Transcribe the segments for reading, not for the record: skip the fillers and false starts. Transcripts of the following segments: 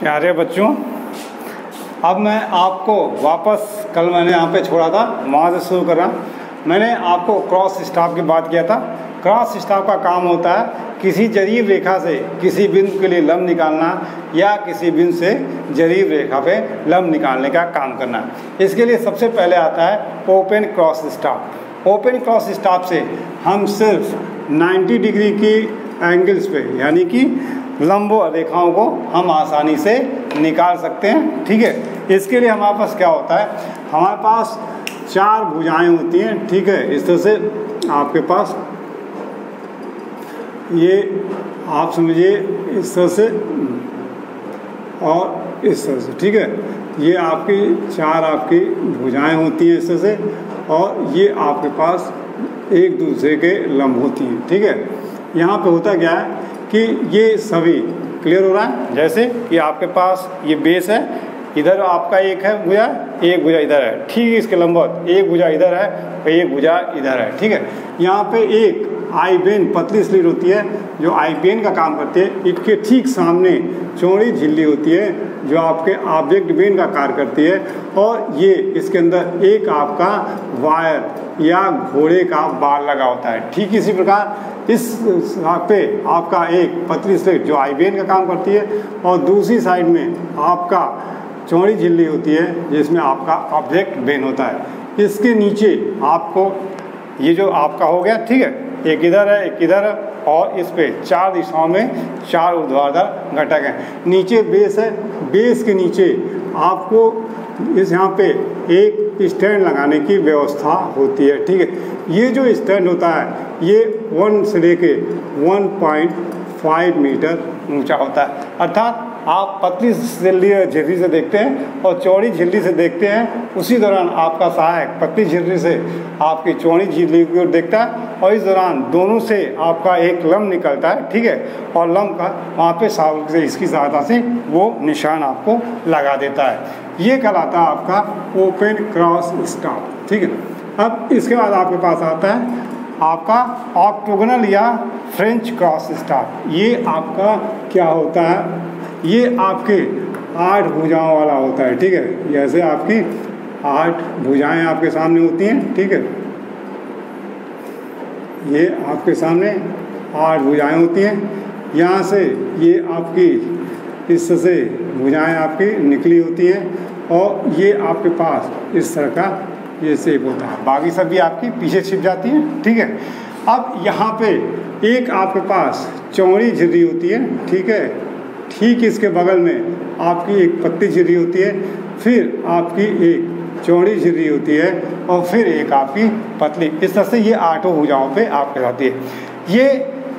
प्यारे बच्चों, अब मैं आपको वापस कल मैंने यहाँ पे छोड़ा था वहाँ से शुरू कर रहा। मैंने आपको क्रॉस स्टाफ की बात किया था। क्रॉस स्टाफ का काम होता है किसी जरीब रेखा से किसी बिंदु के लिए लंब निकालना या किसी बिंदु से जरीब रेखा पे लंब निकालने का काम करना। इसके लिए सबसे पहले आता है open cross staff. Open cross staff से हम सिर्फ 90 डिग्री की एंगल्स पे यानी कि लंब रेखाओं को हम आसानी से निकाल सकते हैं। ठीक है, इसके लिए हमारे पास क्या होता है, हमारे पास 4 भुजाएं होती हैं। ठीक है, इस तरह से आपके पास ये आप समझिए इस तरह से और इस तरह से। ठीक है, ये आपकी 4 आपकी भुजाएं होती हैं इस तरह से, और ये आपके पास एक दूसरे के लंब होती हैं। ठीक है, यहाँ पे होता क्या है कि ये सभी क्लियर हो रहा है। जैसे कि आपके पास ये बेस है, इधर आपका एक है भुजा, एक भुजा इधर है। ठीक है, इसके लंबवत एक भुजा इधर है और एक भुजा इधर है। ठीक है, यहाँ पे एक आई बेन पतली स्लिट होती है जो आई बेन का काम करती है। इसके ठीक सामने चौड़ी झिल्ली होती है जो आपके ऑब्जेक्ट बेन का कार्य करती है, और ये इसके अंदर एक आपका वायर या घोड़े का बाल लगा होता है। ठीक इसी प्रकार इस पे आपका एक पतली स्लिट जो आई बेन का काम करती है, और दूसरी साइड में आपका चौड़ी झिल्ली होती है जिसमें आपका ऑब्जेक्ट बेन होता है। इसके नीचे आपको ये जो आपका हो गया, ठीक है, एक इधर है एक इधर है, और इस पे 4 दिशाओं में 4 ऊर्ध्वाधर घटक हैं। नीचे बेस है, बेस के नीचे आपको इस यहाँ पे एक स्टैंड लगाने की व्यवस्था होती है। ठीक है, ये जो स्टैंड होता है ये 1 से लेके 1.5 मीटर ऊंचा होता है। अर्थात आप पतली झिल्ली से देखते हैं और चौड़ी झिल्ली से देखते हैं, उसी दौरान आपका सहायक पतली झिल्ली से आपकी चौड़ी झिल्ली की ओर देखता है, और इस दौरान दोनों से आपका एक लंब निकलता है। ठीक है, और लंब का वहाँ पे शावक से इसकी सहायता से वो निशान आपको लगा देता है। ये कहलाता है आपका ओपन क्रॉस स्टाफ। ठीक है, अब इसके बाद आपके पास आता है आपका ऑक्टोगोनल या फ्रेंच क्रॉस स्टाफ। ये आपका क्या होता है, ये आपके 8 भुजाओं वाला होता है। ठीक है, जैसे आपकी 8 भुजाएं आपके सामने होती हैं। ठीक है, ये आपके सामने 8 भुजाएं होती हैं। यहाँ से ये आपकी इस तरह से भुजाएं आपकी निकली होती हैं, और ये आपके पास इस तरह का ये शेप होता है। बाकी सब भी आपकी पीछे छिप जाती हैं। ठीक है, अब यहाँ पे एक आपके पास चौड़ी झिल्ली होती है। ठीक है, ठीक इसके बगल में आपकी एक पतली झिल्ली होती है, फिर आपकी एक चौड़ी झिल्ली होती है, और फिर एक आपकी पतली। इस तरह से ये 8 भुजाओं पे आपके जाती है। ये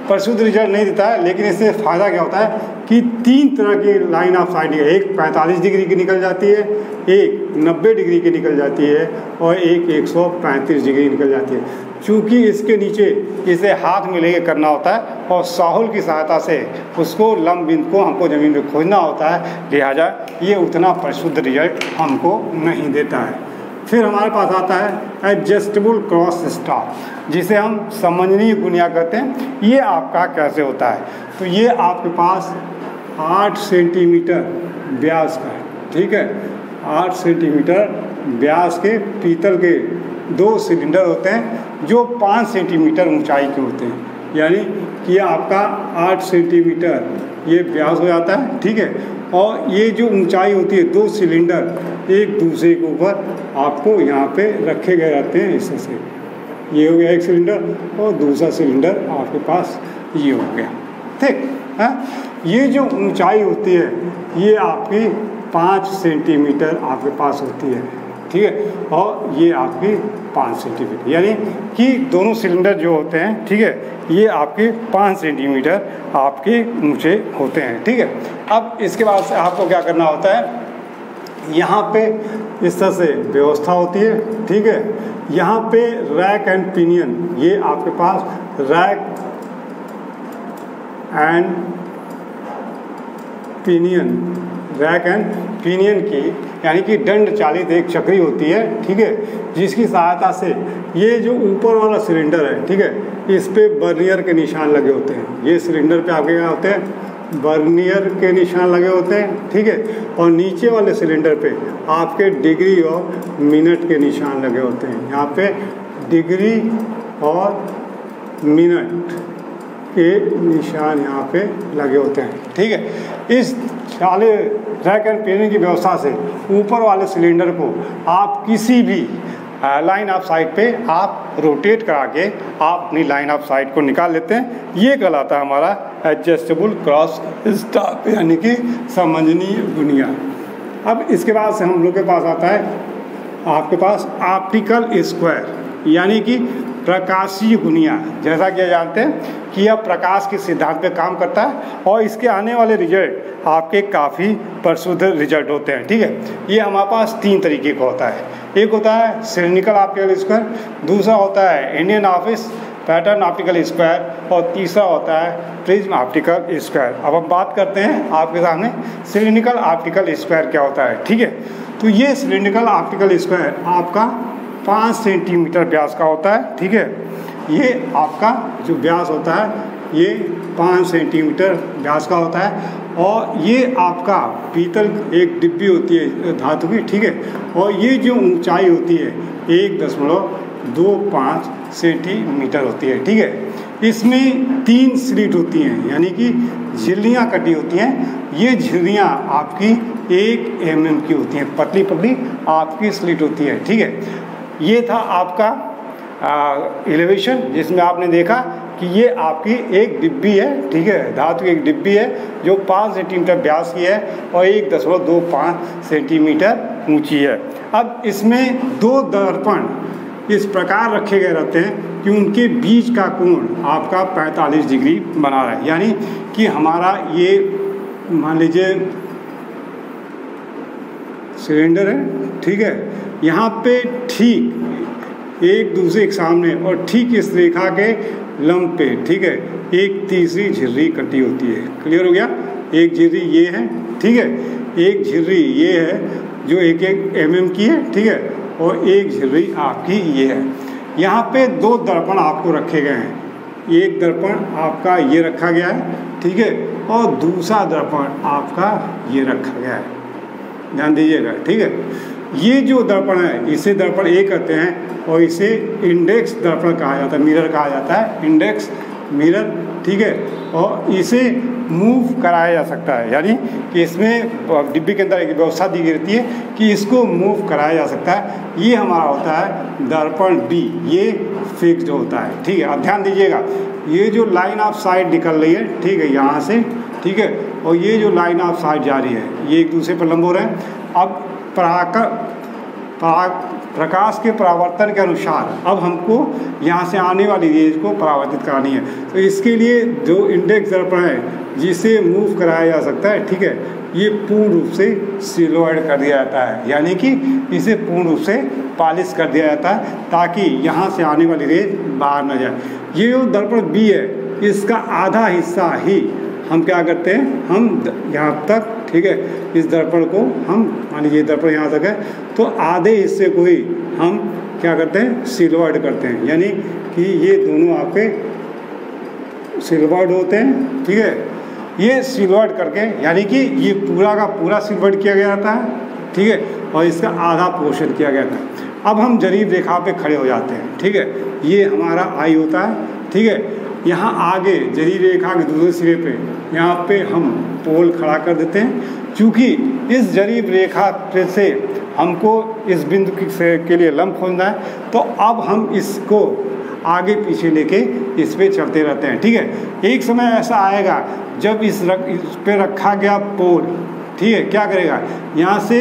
प्रशुद्ध रिजल्ट नहीं देता है, लेकिन इससे फ़ायदा क्या होता है कि 3 तरह की लाइन ऑफ साइट, एक 45 डिग्री की निकल जाती है, एक 90 डिग्री की निकल जाती है, और एक 135 डिग्री निकल जाती है। चूँकि इसके नीचे इसे हाथ में लेके करना होता है और साहुल की सहायता से उसको लंब बिंदु को हमको ज़मीन में खोजना होता है, लिहाजा ये उतना प्रशुद्ध रिजल्ट हमको नहीं देता है। फिर हमारे पास आता है एडजस्टेबल क्रॉस स्टाफ, जिसे हम समंजनीय गुनिया कहते हैं। ये आपका कैसे होता है, तो ये आपके पास 8 सेंटीमीटर व्यास का है। ठीक है, 8 सेंटीमीटर व्यास के पीतल के 2 सिलेंडर होते हैं जो 5 सेंटीमीटर ऊंचाई के होते हैं, यानी कि आपका 8 सेंटीमीटर ये व्यास हो जाता है। ठीक है, और ये जो ऊंचाई होती है 2 सिलेंडर एक दूसरे के ऊपर आपको यहाँ पे रखे गए रहते हैं। इस तरह से ये हो गया एक सिलेंडर, और दूसरा सिलेंडर आपके पास ये हो गया। ठीक है, ये जो ऊंचाई होती है ये आपकी 5 सेंटीमीटर आपके पास होती है। ठीक है, और ये आपकी 5 सेंटीमीटर, यानी कि दोनों सिलेंडर जो होते हैं, ठीक है, ये आपके 5 सेंटीमीटर आपके ऊंचे होते हैं। ठीक है, अब इसके बाद से आपको क्या करना होता है, यहाँ पे इस तरह से व्यवस्था होती है। ठीक है, यहाँ पे रैक एंड पिनियन, ये आपके पास rack and pinion, rack and pinion की यानी कि दंड चालित एक चक्री होती है। ठीक है, जिसकी सहायता से ये जो ऊपर वाला सिलेंडर है, ठीक है, इस पे बर्नियर के निशान लगे होते हैं। ये सिलेंडर पे आपके क्या होते हैं वर्नियर के निशान लगे होते हैं, ठीक है। और नीचे वाले सिलेंडर पे आपके डिग्री और मिनट के निशान लगे होते हैं। यहाँ पे डिग्री और मिनट के निशान यहाँ पे लगे होते हैं, ठीक है। इस वाले रैक एंड पिनियन की व्यवस्था से ऊपर वाले सिलेंडर को आप किसी भी लाइन ऑफ साइट पे आप रोटेट करा के आप अपनी लाइन ऑफ साइट को निकाल लेते हैं। ये कहलाता है हमारा एडजस्टेबल क्रॉस स्टाफ, यानी कि समंजनीय गुनिया। अब इसके बाद से हम लोग के पास आता है आपके पास ऑप्टिकल स्क्वायर, यानी कि प्रकाशीय गुनिया। जैसा कि जानते हैं कि यह प्रकाश के सिद्धांत पे काम करता है और इसके आने वाले रिजल्ट आपके काफ़ी प्रसिद्ध रिजल्ट होते हैं, ठीक है। ये हमारे पास 3 तरीके का होता है। एक होता है सिलिंड्रिकल ऑप्टिकल स्क्वायर, दूसरा होता है Indian office pattern optical square और तीसरा होता है प्रिज्म ऑप्टिकल स्क्वायर। अब हम बात करते हैं आपके सामने सिलिंड्रिकल ऑप्टिकल स्क्वायर क्या होता है, ठीक है। तो ये सिलिंड्रिकल ऑप्टिकल स्क्वायर आपका 5 सेंटीमीटर व्यास का होता है, ठीक है। ये आपका जो व्यास होता है ये 5 सेंटीमीटर व्यास का होता है और ये आपका पीतल एक डिब्बी होती है धातु की, ठीक है। और ये जो ऊंचाई होती है 1.25 सेंटीमीटर होती है, ठीक है। इसमें 3 स्लिट होती हैं, यानी कि झिल्लियाँ कटी होती हैं। ये झिल्लियाँ आपकी 1 mm की होती हैं, पतली पतली आपकी स्लिट होती है, ठीक है। ये था आपका एलिवेशन, जिसमें आपने देखा कि ये आपकी एक डिब्बी है, ठीक है, धातु की एक डिब्बी है जो 5 सेंटीमीटर व्यास की है और 1.25 सेंटीमीटर ऊंची है। अब इसमें 2 दर्पण इस प्रकार रखे गए रहते हैं कि उनके बीच का कोण आपका 45 डिग्री बना रहा है, यानी कि हमारा ये मान लीजिए सिलेंडर है, ठीक है। यहाँ पे ठीक एक दूसरे के सामने और ठीक इस रेखा के लंब पे, ठीक है, एक तीसरी झिर्री कटी होती है। क्लियर हो गया? एक झिर्री ये है, ठीक है, एक झिर्री ये है जो 1 mm की है, ठीक है, और एक झिर्री आपकी ये है। यहाँ पे 2 दर्पण आपको रखे गए हैं। एक दर्पण आपका ये रखा गया है, ठीक है, और दूसरा दर्पण आपका ये रखा गया है, ध्यान दीजिएगा, ठीक है। ये जो दर्पण है इसे दर्पण A कहते हैं और इसे इंडेक्स दर्पण कहा जाता है, मिरर कहा जाता है, इंडेक्स मिरर, ठीक है। और इसे मूव कराया जा सकता है, यानी कि इसमें डिब्बी के अंदर एक व्यवस्था दी गई रहती है कि इसको मूव कराया जा सकता है। ये हमारा होता है दर्पण B, ये फिक्स्ड होता है, ठीक है। अब ध्यान दीजिएगा, ये जो लाइन ऑफ साइट निकल रही है, ठीक है, यहाँ से, ठीक है, और ये जो लाइन ऑफ साइट जा रही है ये एक दूसरे पर लंब हो रहे हैं। अब प्रकाश के परावर्तन के अनुसार अब हमको यहाँ से आने वाली रेज को परावर्तित करानी है, तो इसके लिए जो इंडेक्स दर्पण है जिसे मूव कराया जा सकता है, ठीक है, ये पूर्ण रूप से सिलोइड कर दिया जाता है, यानी कि इसे पूर्ण रूप से पॉलिश कर दिया जाता है ताकि यहाँ से आने वाली रेज बाहर न जाए। ये जो दर्पण B है इसका आधा हिस्सा ही हम क्या करते हैं, हम यहाँ तक, ठीक है, इस दर्पण को हम मान लीजिए दर्पण यहाँ तक है तो आधे हिस्से को ही हम क्या करते हैं, सिल्वर्ड करते हैं, यानी कि ये दोनों आपके सिल्वर्ड होते हैं, ठीक है। ये सिल्वर्ड करके यानी कि ये पूरा का पूरा सिल्वर्ड किया गया था, ठीक है, और इसका आधा पोर्शन किया गया था। अब हम जरीब रेखा पे खड़े हो जाते हैं, ठीक है, ये हमारा आई होता है, ठीक है। यहाँ आगे जरीब रेखा के दूसरे सिरे पे यहाँ पे हम पोल खड़ा कर देते हैं। चूँकि इस जरीब रेखा से हमको इस बिंदु के लिए लंब खोजना है, तो अब हम इसको आगे पीछे लेके इस पे चलते रहते हैं, ठीक है। एक समय ऐसा आएगा जब इस पे रखा गया पोल, ठीक है, क्या करेगा, यहाँ से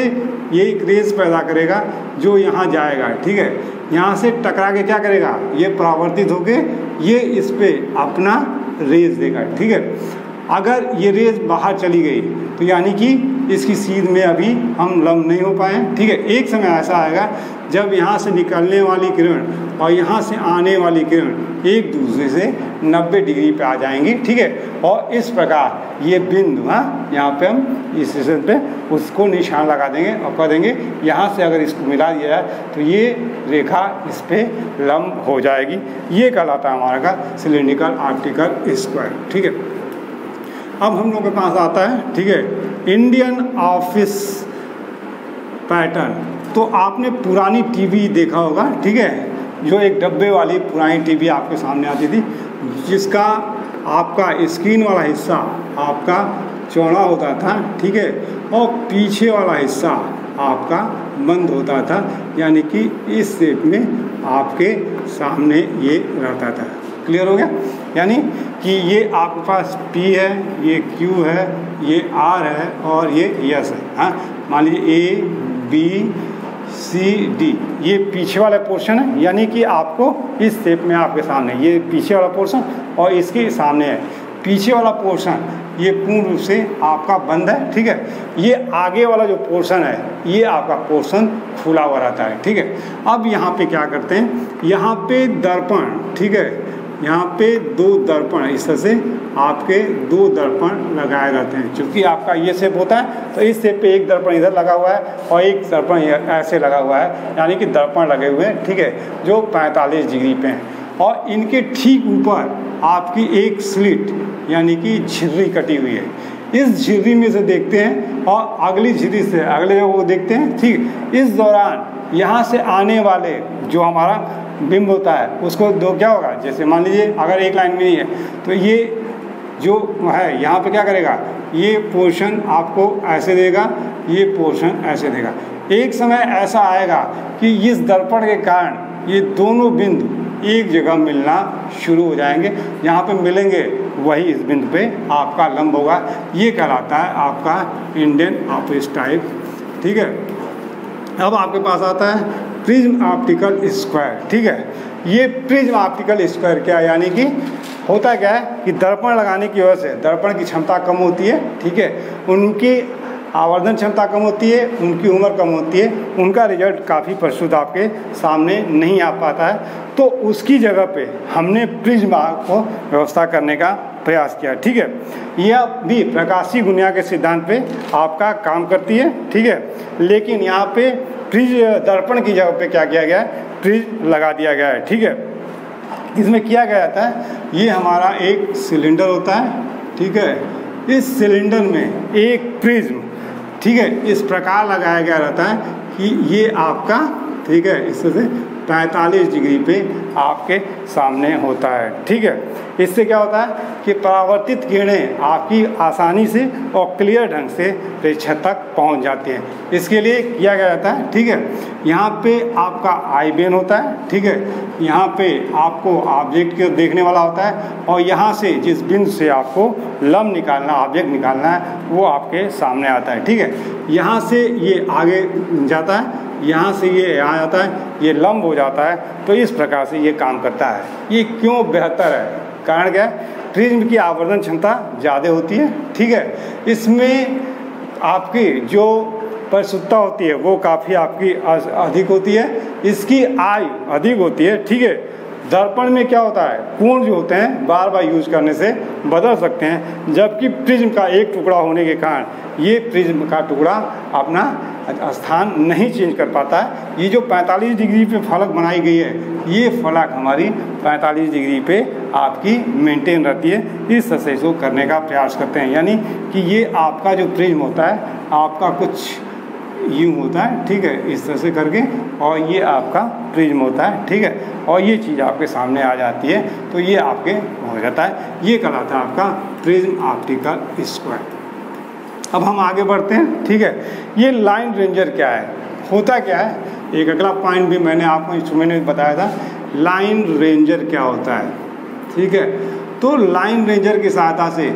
ये एक रेस पैदा करेगा जो यहाँ जाएगा, ठीक है, यहाँ से टकरा के क्या करेगा, ये परावर्तित होके ये इस पे अपना रेस देगा, ठीक है। अगर ये रेस बाहर चली गई तो यानी कि इसकी सीध में अभी हम लंब नहीं हो पाए, ठीक है। एक समय ऐसा आएगा जब यहाँ से निकलने वाली किरण और यहाँ से आने वाली किरण एक दूसरे से 90 डिग्री पे आ जाएंगी, ठीक है। और इस प्रकार ये बिंदु, हाँ, यहाँ पे हम इस स्टेशन पे उसको निशान लगा देंगे और कह देंगे यहाँ से अगर इसको मिला दिया जाए तो ये रेखा इस पे लंब हो जाएगी। ये कहलाता है हमारा का सिलिंड्रिकल ऑप्टिकल स्क्वायर, ठीक है। अब हम लोग के पास आता है, ठीक है, इंडियन ऑफिस पैटर्न। तो आपने पुरानी टीवी देखा होगा, ठीक है, जो एक डब्बे वाली पुरानी टीवी आपके सामने आती थी, जिसका आपका स्क्रीन वाला हिस्सा आपका चौड़ा होता था, ठीक है, और पीछे वाला हिस्सा आपका बंद होता था, यानी कि इस शेप में आपके सामने ये रहता था। क्लियर हो गया? यानी कि ये आपके पास P है, ये Q है, ये R है और ये S है। हाँ, मान लीजिए A B C D, ये पीछे वाला पोर्शन है, यानी कि आपको इस शेप में आपके सामने ये पीछे वाला पोर्शन और इसके सामने है। पीछे वाला पोर्शन ये पूर्ण रूप से आपका बंद है, ठीक है। ये आगे वाला जो पोर्शन है ये आपका पोर्शन खुला हुआ रहता है, ठीक है। अब यहाँ पे क्या करते हैं, यहाँ पे दर्पण, ठीक है, यहाँ पे 2 दर्पण, इस तरह से आपके 2 दर्पण लगाए रहते हैं। चूँकि आपका ये शेप होता है तो इस शेप पे एक दर्पण इधर लगा हुआ है और एक दर्पण ऐसे लगा हुआ है, यानी कि दर्पण लगे हुए हैं, ठीक है, जो 45 डिग्री पे हैं। और इनके ठीक ऊपर आपकी एक स्लिट यानी कि झिर्री कटी हुई है। इस झिर्री में से देखते हैं और अगली झिर्री से अगले वो देखते हैं, ठीक। इस दौरान यहाँ से आने वाले जो हमारा बिंब होता है उसको दो क्या होगा, जैसे मान लीजिए अगर एक लाइन में नहीं है तो ये जो है यहाँ पे क्या करेगा, ये पोर्शन आपको ऐसे देगा, ये पोर्शन ऐसे देगा। एक समय ऐसा आएगा कि इस दर्पण के कारण ये दोनों बिंदु एक जगह मिलना शुरू हो जाएंगे। यहाँ पे मिलेंगे वही इस बिंदु पे आपका लंब होगा। ये कहलाता है आपका इंडियन ऑफिस टाइप, ठीक है। अब आपके पास आता है प्रिज्म ऑप्टिकल स्क्वायर, ठीक है। ये प्रिज्म ऑप्टिकल स्क्वायर क्या है, यानी कि होता क्या है कि दर्पण लगाने की वजह से दर्पण की क्षमता कम होती है, ठीक है, उनकी आवर्धन क्षमता कम होती है, उनकी उम्र कम होती है, उनका रिजल्ट काफ़ी प्रस्तुत आपके सामने नहीं आ पाता है। तो उसकी जगह पे हमने प्रिज्म को व्यवस्था करने का प्रयास किया, ठीक है। यह भी प्रकाशीय गुनिया के सिद्धांत पे आपका काम करती है, ठीक है। लेकिन यहाँ पे प्रिज्म दर्पण की जगह पे क्या किया गया है, प्रिज्म लगा दिया गया है, ठीक है। इसमें किया गया था, ये हमारा एक सिलेंडर होता है, ठीक है। इस सिलेंडर में एक प्रिज्म, ठीक है, इस प्रकार लगाया गया रहता है कि ये आपका, ठीक है, इस तरह से 45 डिग्री पे आपके सामने होता है, ठीक है। इससे क्या होता है कि परावर्तित किरणें आपकी आसानी से और क्लियर ढंग से प्रेक्षक तक पहुंच जाती हैं। इसके लिए किया गया जाता है, ठीक है। यहाँ पे आपका आई बेन होता है, ठीक है। यहाँ पे आपको ऑब्जेक्ट को देखने वाला होता है और यहाँ से जिस बिंदु से आपको लंब निकालना, ऑब्जेक्ट निकालना है, वो आपके सामने आता है, ठीक है। यहाँ से ये आगे जाता है, यहाँ से ये यहाँ जाता है, ये लंब हो जाता है। तो इस प्रकार से ये काम करता है। ये क्यों बेहतर है, कारण क्या है, प्रिज्म की आवर्धन क्षमता ज़्यादा होती है, ठीक है। इसमें आपकी जो परिशुद्धता होती है वो काफ़ी आपकी अधिक होती है, इसकी आयु अधिक होती है, ठीक है। दर्पण में क्या होता है, कोण जो होते हैं बार बार यूज करने से बदल सकते हैं, जबकि प्रिज्म का एक टुकड़ा होने के कारण ये प्रिज्म का टुकड़ा अपना स्थान नहीं चेंज कर पाता है। ये जो 45 डिग्री पे फलक बनाई गई है, ये फलक हमारी 45 डिग्री पे आपकी मेंटेन रहती है। इस तरह से इसको करने का प्रयास करते हैं, यानी कि ये आपका जो प्रिज्म होता है आपका कुछ यूँ होता है, ठीक है, इस तरह से करके, और ये आपका प्रिज्म होता है, ठीक है। और ये चीज़ आपके सामने आ जाती है तो ये आपके हो जाता है। ये कहलाता है आपका प्रिज्म ऑप्टिकल स्क्वायर। अब हम आगे बढ़ते हैं, ठीक है। ये लाइन रेंजर क्या है, होता क्या है, एक अगला पॉइंट भी मैंने आपको इंस्ट्रूमेंट में बताया था, लाइन रेंजर क्या होता है, ठीक है। तो लाइन रेंजर की सहायता से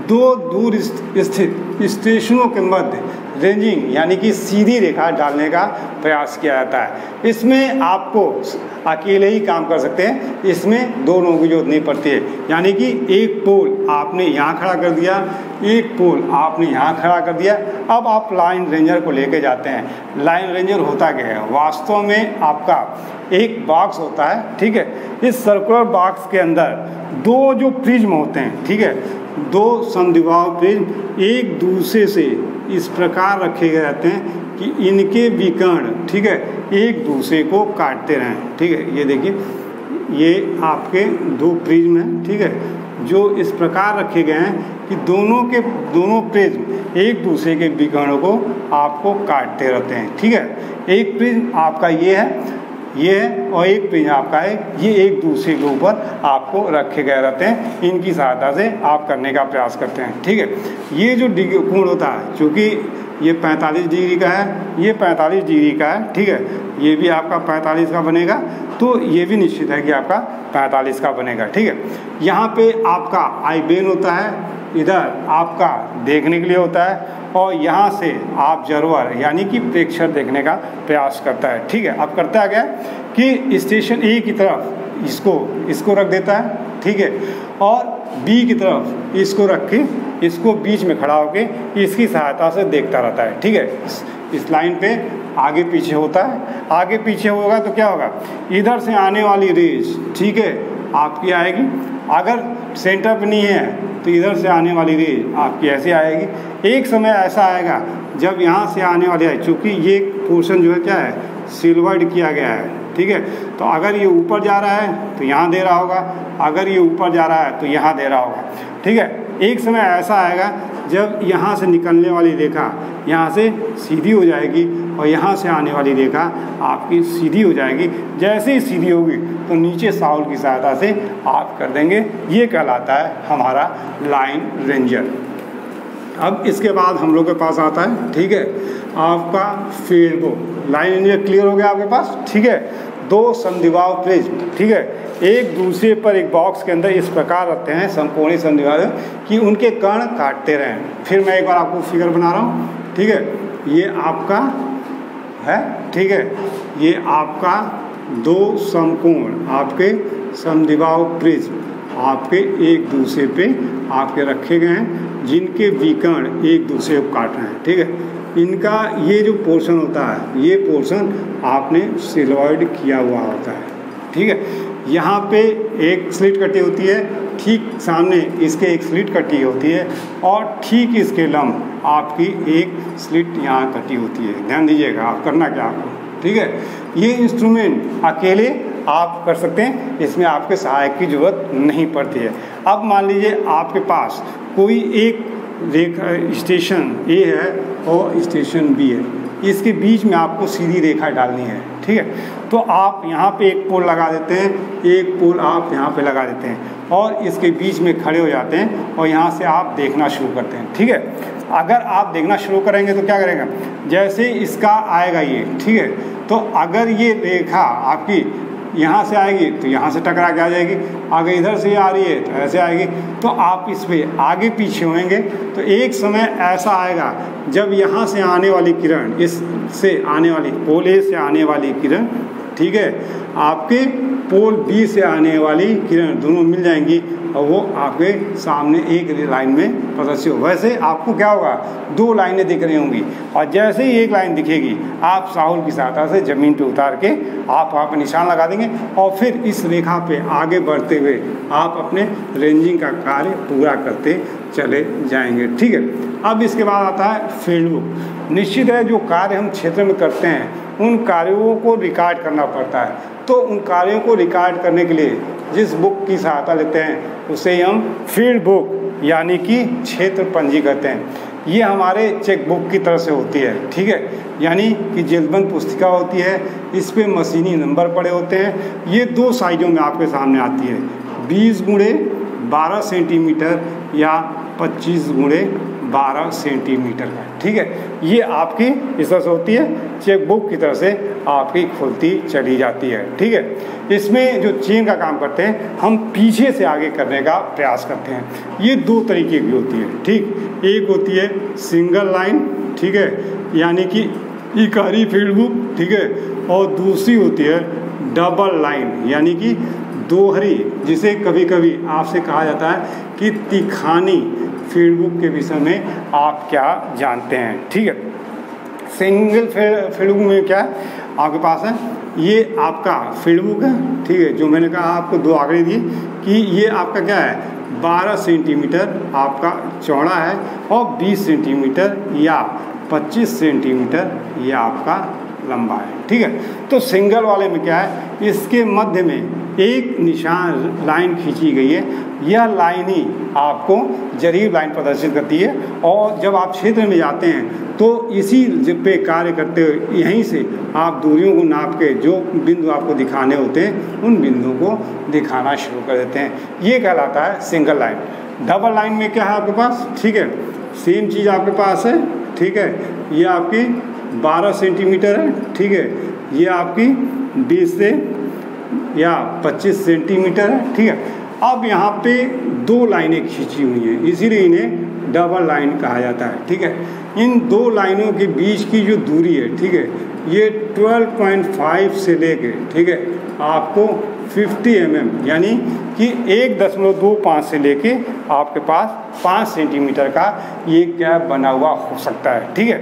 2 दूर स्थित स्टेशनों के मध्य रेंजिंग यानी कि सीधी रेखा डालने का प्रयास किया जाता है। इसमें आपको अकेले ही काम कर सकते हैं, इसमें 2 लोगों की जरूरत नहीं पड़ती है। यानी कि एक पोल आपने यहाँ खड़ा कर दिया, एक पोल आपने यहाँ खड़ा कर दिया। अब आप लाइन रेंजर को लेके जाते हैं। लाइन रेंजर होता क्या है, वास्तव में आपका एक बॉक्स होता है, ठीक है। इस सर्कुलर बॉक्स के अंदर 2 जो प्रिज्म होते हैं, ठीक है, 2 समद्विबाहु प्रिज्म एक दूसरे से इस प्रकार रखे गए रहते हैं कि इनके विकर्ण, ठीक है, एक दूसरे को काटते रहें, ठीक है। ये देखिए, ये आपके 2 प्रिज्म हैं, ठीक है, जो इस प्रकार रखे गए हैं कि दोनों प्रिज्म एक दूसरे के विकर्णों को आपको काटते रहते हैं। ठीक है, एक प्रिज्म आपका ये है और एक प्रिज्म आपका है, ये एक दूसरे के ऊपर आपको रखे गए रहते हैं। इनकी सहायता से आप करने का प्रयास करते हैं। ठीक है, ये जो कोण होता है, चूँकि ये 45 डिग्री का है, ये 45 डिग्री का है। ठीक है, ये भी आपका 45 का बनेगा, तो ये भी निश्चित है कि आपका 45 का बनेगा। ठीक है, यहाँ पे आपका आई बेन होता है, इधर आपका देखने के लिए होता है, और यहाँ से ऑब्जर्वर यानी कि प्रेक्षक देखने का प्रयास करता है। ठीक है, अब करता क्या कि स्टेशन ए की तरफ इसको रख देता है। ठीक है, और बी की तरफ इसको रख के इसको बीच में खड़ा होके इसकी सहायता से देखता रहता है। ठीक है, इस लाइन पे आगे पीछे होता है, आगे पीछे होगा तो क्या होगा, इधर से आने वाली रेज, ठीक है, आपकी आएगी। अगर सेंटर पे नहीं है तो इधर से आने वाली रेज आपकी ऐसे आएगी। एक समय ऐसा आएगा जब यहाँ से आने वाली है, चूँकि ये पोर्शन जो है क्या है, सिल्वर्ड किया गया है। ठीक है, तो अगर ये ऊपर जा रहा है तो यहाँ दे रहा होगा, अगर ये ऊपर जा रहा है तो यहाँ दे रहा होगा। ठीक है, एक समय ऐसा आएगा जब यहाँ से निकलने वाली रेखा यहाँ से सीधी हो जाएगी और यहाँ से आने वाली रेखा आपकी सीधी हो जाएगी। जैसे ही सीधी होगी तो नीचे साउल की सहायता से आप कर देंगे। ये कहलाता है हमारा लाइन रेंजर। अब इसके बाद हम लोग के पास आता है, ठीक है, आपका field book. Line ranger clear हो गया आपके पास। ठीक है, दो समद्विबाहु प्रिज्म, ठीक है, एक दूसरे पर एक बॉक्स के अंदर इस प्रकार रखते हैं समकोणीय समद्विबाहु कि उनके कर्ण काटते रहें। फिर मैं एक बार आपको फिगर बना रहा हूँ। ठीक है, ये आपका है, ठीक है, ये आपका दो समकोण आपके समद्विबाहु प्रिज्म आपके एक दूसरे पे आपके रखे गए हैं, जिनके विकर्ण एक दूसरे को काट रहे हैं। ठीक है, इनका ये जो पोर्शन होता है, ये पोर्शन आपने सिल्वर्ड किया हुआ होता है। ठीक है, यहाँ पे एक स्लिट कटी होती है, ठीक सामने इसके एक स्लिट कटी होती है, और ठीक इसके लंब आपकी एक स्लिट यहाँ कटी होती है। ध्यान दीजिएगा, आप करना क्या आपको। ठीक है, ये इंस्ट्रूमेंट अकेले आप कर सकते हैं, इसमें आपके सहायक की जरूरत नहीं पड़ती है। अब मान लीजिए आपके पास कोई एक रेखा स्टेशन ए है और स्टेशन बी है, इसके बीच में आपको सीधी रेखा डालनी है। ठीक है, तो आप यहाँ पे एक पोल लगा देते हैं, एक पोल आप यहाँ पे लगा देते हैं, और इसके बीच में खड़े हो जाते हैं और यहाँ से आप देखना शुरू करते हैं। ठीक है, अगर आप देखना शुरू करेंगे तो क्या करेंगे, जैसे इसका आएगा ये, ठीक है, तो अगर ये रेखा आपकी यहाँ से आएगी तो यहाँ से टकरा के आ जाएगी, अगर इधर से आ रही है तो ऐसे आएगी, तो आप इस पर आगे पीछे होंगे। तो एक समय ऐसा आएगा जब यहाँ से आने वाली किरण, इससे आने वाली पोल ए से आने वाली किरण, ठीक है, आपके पोल बी से आने वाली किरण दोनों मिल जाएंगी और वो आपके सामने एक लाइन में प्रदर्शित हो। वैसे आपको क्या होगा, दो लाइनें दिख रही होंगी, और जैसे ही एक लाइन दिखेगी आप साहुल की सहायता से ज़मीन पे उतार के आप वहाँ पर निशान लगा देंगे, और फिर इस रेखा पे आगे बढ़ते हुए आप अपने रेंजिंग का कार्य पूरा करते चले जाएंगे। ठीक है, अब इसके बाद आता है फील्ड बुक। निश्चित है, जो कार्य हम क्षेत्र में करते हैं उन कार्यों को रिकॉर्ड करना पड़ता है, तो उन कार्यों को रिकॉर्ड करने के लिए जिस बुक की सहायता लेते हैं उसे हम फील्ड बुक यानी कि क्षेत्र पंजी कहते हैं। ये हमारे चेक बुक की तरह से होती है। ठीक है, यानी कि जेलबंद पुस्तिका होती है, इस पे मशीनी नंबर पड़े होते हैं। ये दो साइजों में आपके सामने आती है, 20x12 सेंटीमीटर या 25x12 सेंटीमीटर का। ठीक है, ये आपकी इस तरह से होती है, चेक बुक की तरह से आपकी खुलती चली जाती है। ठीक है, इसमें जो चेन का काम करते हैं हम पीछे से आगे करने का प्रयास करते हैं। ये दो तरीके की होती है। ठीक, एक होती है सिंगल लाइन, ठीक है, यानी कि इकारी फील्ड बुक, ठीक है, और दूसरी होती है डबल लाइन यानी कि दोहरी, जिसे कभी कभी आपसे कहा जाता है कि तिखानी फील्ड बुक के विषय में आप क्या जानते हैं। ठीक है, सिंगल फील्ड बुक में क्या है आपके पास है, ये आपका फील्ड बुक है। ठीक है, जो मैंने कहा आपको दो आंकड़े दिए कि ये आपका क्या है, 12 सेंटीमीटर आपका चौड़ा है और 20 सेंटीमीटर या 25 सेंटीमीटर ये आपका लंबा है। ठीक है, तो सिंगल वाले में क्या है, इसके मध्य में एक निशान लाइन खींची गई है, यह लाइन ही आपको जरीब लाइन प्रदर्शित करती है। और जब आप क्षेत्र में जाते हैं तो इसी पे कार्य करते हुए यहीं से आप दूरियों को नाप के जो बिंदु आपको दिखाने होते हैं उन बिंदुओं को दिखाना शुरू कर देते हैं। ये कहलाता है सिंगल लाइन। डबल लाइन में क्या है आपके पास, ठीक है, सेम चीज़ आपके पास है। ठीक है, ये आपकी 12 सेंटीमीटर है। ठीक है, ये आपकी 20 से या 25 सेंटीमीटर है। ठीक है, अब यहाँ पे दो लाइनें खींची हुई हैं, इसीलिए इन्हें डबल लाइन कहा जाता है। ठीक है, इन दो लाइनों के बीच की जो दूरी है, ठीक है, ये 12.5 से लेके, ठीक है, आपको 50 mm यानी कि 1.25 से लेके आपके पास 5 सेंटीमीटर का ये गैप बना हुआ हो सकता है। ठीक है,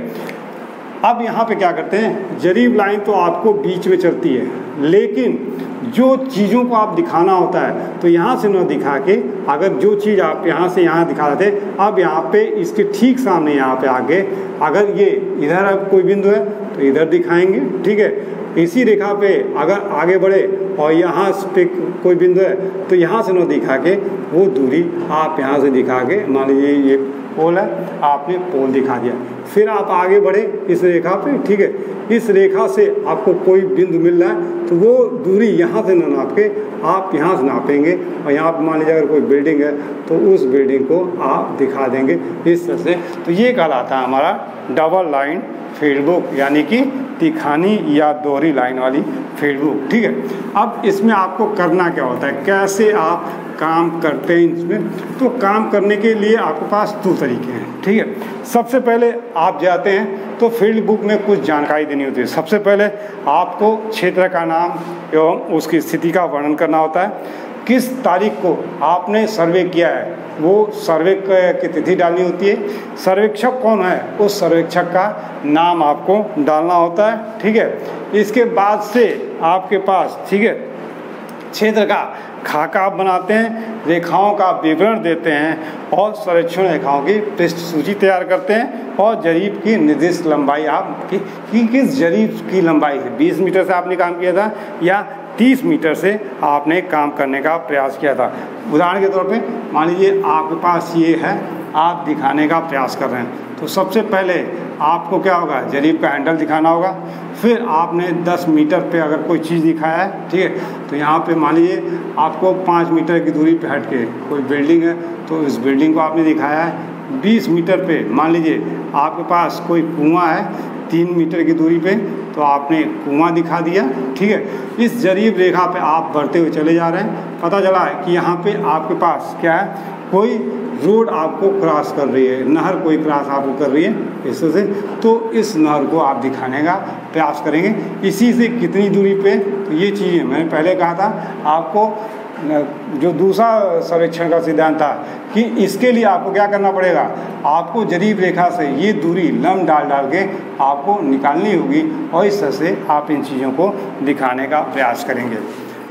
अब यहाँ पे क्या करते हैं, जरीब लाइन तो आपको बीच में चलती है, लेकिन जो चीज़ों को आप दिखाना होता है तो यहाँ से न दिखा के, अगर जो चीज़ आप यहाँ से यहाँ दिखा रहे थे, अब यहाँ पे इसके ठीक सामने यहाँ पे आगे, अगर ये इधर अब कोई बिंदु है तो इधर दिखाएंगे। ठीक है, इसी रेखा पे अगर आगे बढ़े और यहाँ पे कोई बिंदु है तो यहाँ से न दिखा के वो दूरी आप यहाँ से दिखा के, मान लीजिए ये पोल है, आपने पोल दिखा दिया, फिर आप आगे बढ़े इस रेखा पे। ठीक है, इस रेखा से आपको कोई बिंदु मिल रहा है तो वो दूरी यहाँ से न नाप के आप यहाँ से नापेंगे, और यहाँ पर मान लीजिए अगर कोई बिल्डिंग है तो उस बिल्डिंग को आप दिखा देंगे इस तरह से। तो ये कहलाता है हमारा डबल लाइन फील्ड बुक, यानी कि तिखानी या दोहरी लाइन वाली फील्ड बुक। ठीक है, अब इसमें आपको करना क्या होता है, कैसे आप काम करते हैं इसमें, तो काम करने के लिए आपके पास दो तरीके हैं। ठीक है, सबसे पहले आप जाते हैं तो फील्ड बुक में कुछ जानकारी देनी होती है। सबसे पहले आपको क्षेत्र का नाम एवं उसकी स्थिति का वर्णन करना होता है, किस तारीख को आपने सर्वे किया है वो सर्वे की तिथि डालनी होती है, सर्वेक्षक कौन है उस सर्वेक्षक का नाम आपको डालना होता है। ठीक है, इसके बाद से आपके पास, ठीक है, क्षेत्र का खाका आप बनाते हैं, रेखाओं का विवरण देते हैं और सर्वेक्षण रेखाओं की पृष्ठ सूची तैयार करते हैं, और जरीब की निर्दिष्ट लंबाई आपकी कि किस जरीब की लंबाई है, 20 मीटर से आपने काम किया था या 30 मीटर से आपने काम करने का प्रयास किया था। उदाहरण के तौर पे मान लीजिए आपके पास ये है, आप दिखाने का प्रयास कर रहे हैं, तो सबसे पहले आपको क्या होगा, जरीब का हैंडल दिखाना होगा। फिर आपने 10 मीटर पे अगर कोई चीज़ दिखाया है, ठीक है, तो यहाँ पे मान लीजिए आपको 5 मीटर की दूरी पे हट के कोई बिल्डिंग है तो इस बिल्डिंग को आपने दिखाया है। 20 मीटर पे मान लीजिए आपके पास कोई कुआं है 3 मीटर की दूरी पे, तो आपने कुआं दिखा दिया। ठीक है, इस जरीब रेखा पे आप बढ़ते हुए चले जा रहे हैं, पता चला है कि यहाँ पे आपके पास क्या है, कोई रोड आपको क्रॉस कर रही है, नहर कोई क्रॉस आपको कर रही है इस से, तो इस नहर को आप दिखाने का प्रयास करेंगे। इसी से कितनी दूरी पे, तो ये चीज़ें मैंने पहले कहा था आपको, जो दूसरा सर्वेक्षण का सिद्धांत था कि इसके लिए आपको क्या करना पड़ेगा, आपको जरीब रेखा से ये दूरी लंब डाल के आपको निकालनी होगी, और इस तरह से आप इन चीज़ों को दिखाने का प्रयास करेंगे।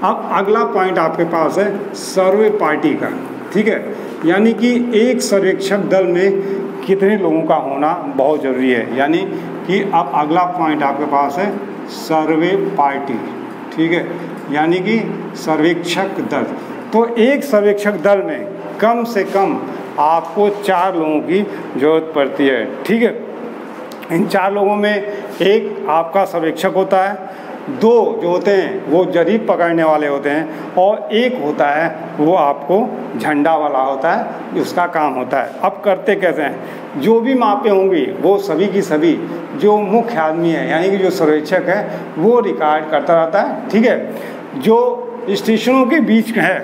अब अगला पॉइंट आपके पास है सर्वे पार्टी का। ठीक है, यानी कि एक सर्वेक्षक दल में कितने लोगों का होना बहुत ज़रूरी है, यानी कि अब अगला पॉइंट आपके पास है सर्वे पार्टी। ठीक है, यानी कि सर्वेक्षक दल, तो एक सर्वेक्षक दल में कम से कम आपको 4 लोगों की ज़रूरत पड़ती है। ठीक है, इन 4 लोगों में एक आपका सर्वेक्षक होता है, 2 जो होते हैं वो जरीब पकड़ने वाले होते हैं, और एक होता है वो आपको झंडा वाला होता है, उसका काम होता है। अब करते कैसे हैं, जो भी मापें होंगी वो सभी की सभी जो मुख्य आदमी है यानी कि जो सर्वेक्षक है वो रिकॉर्ड करता रहता है। ठीक है, जो स्टेशनों के बीच है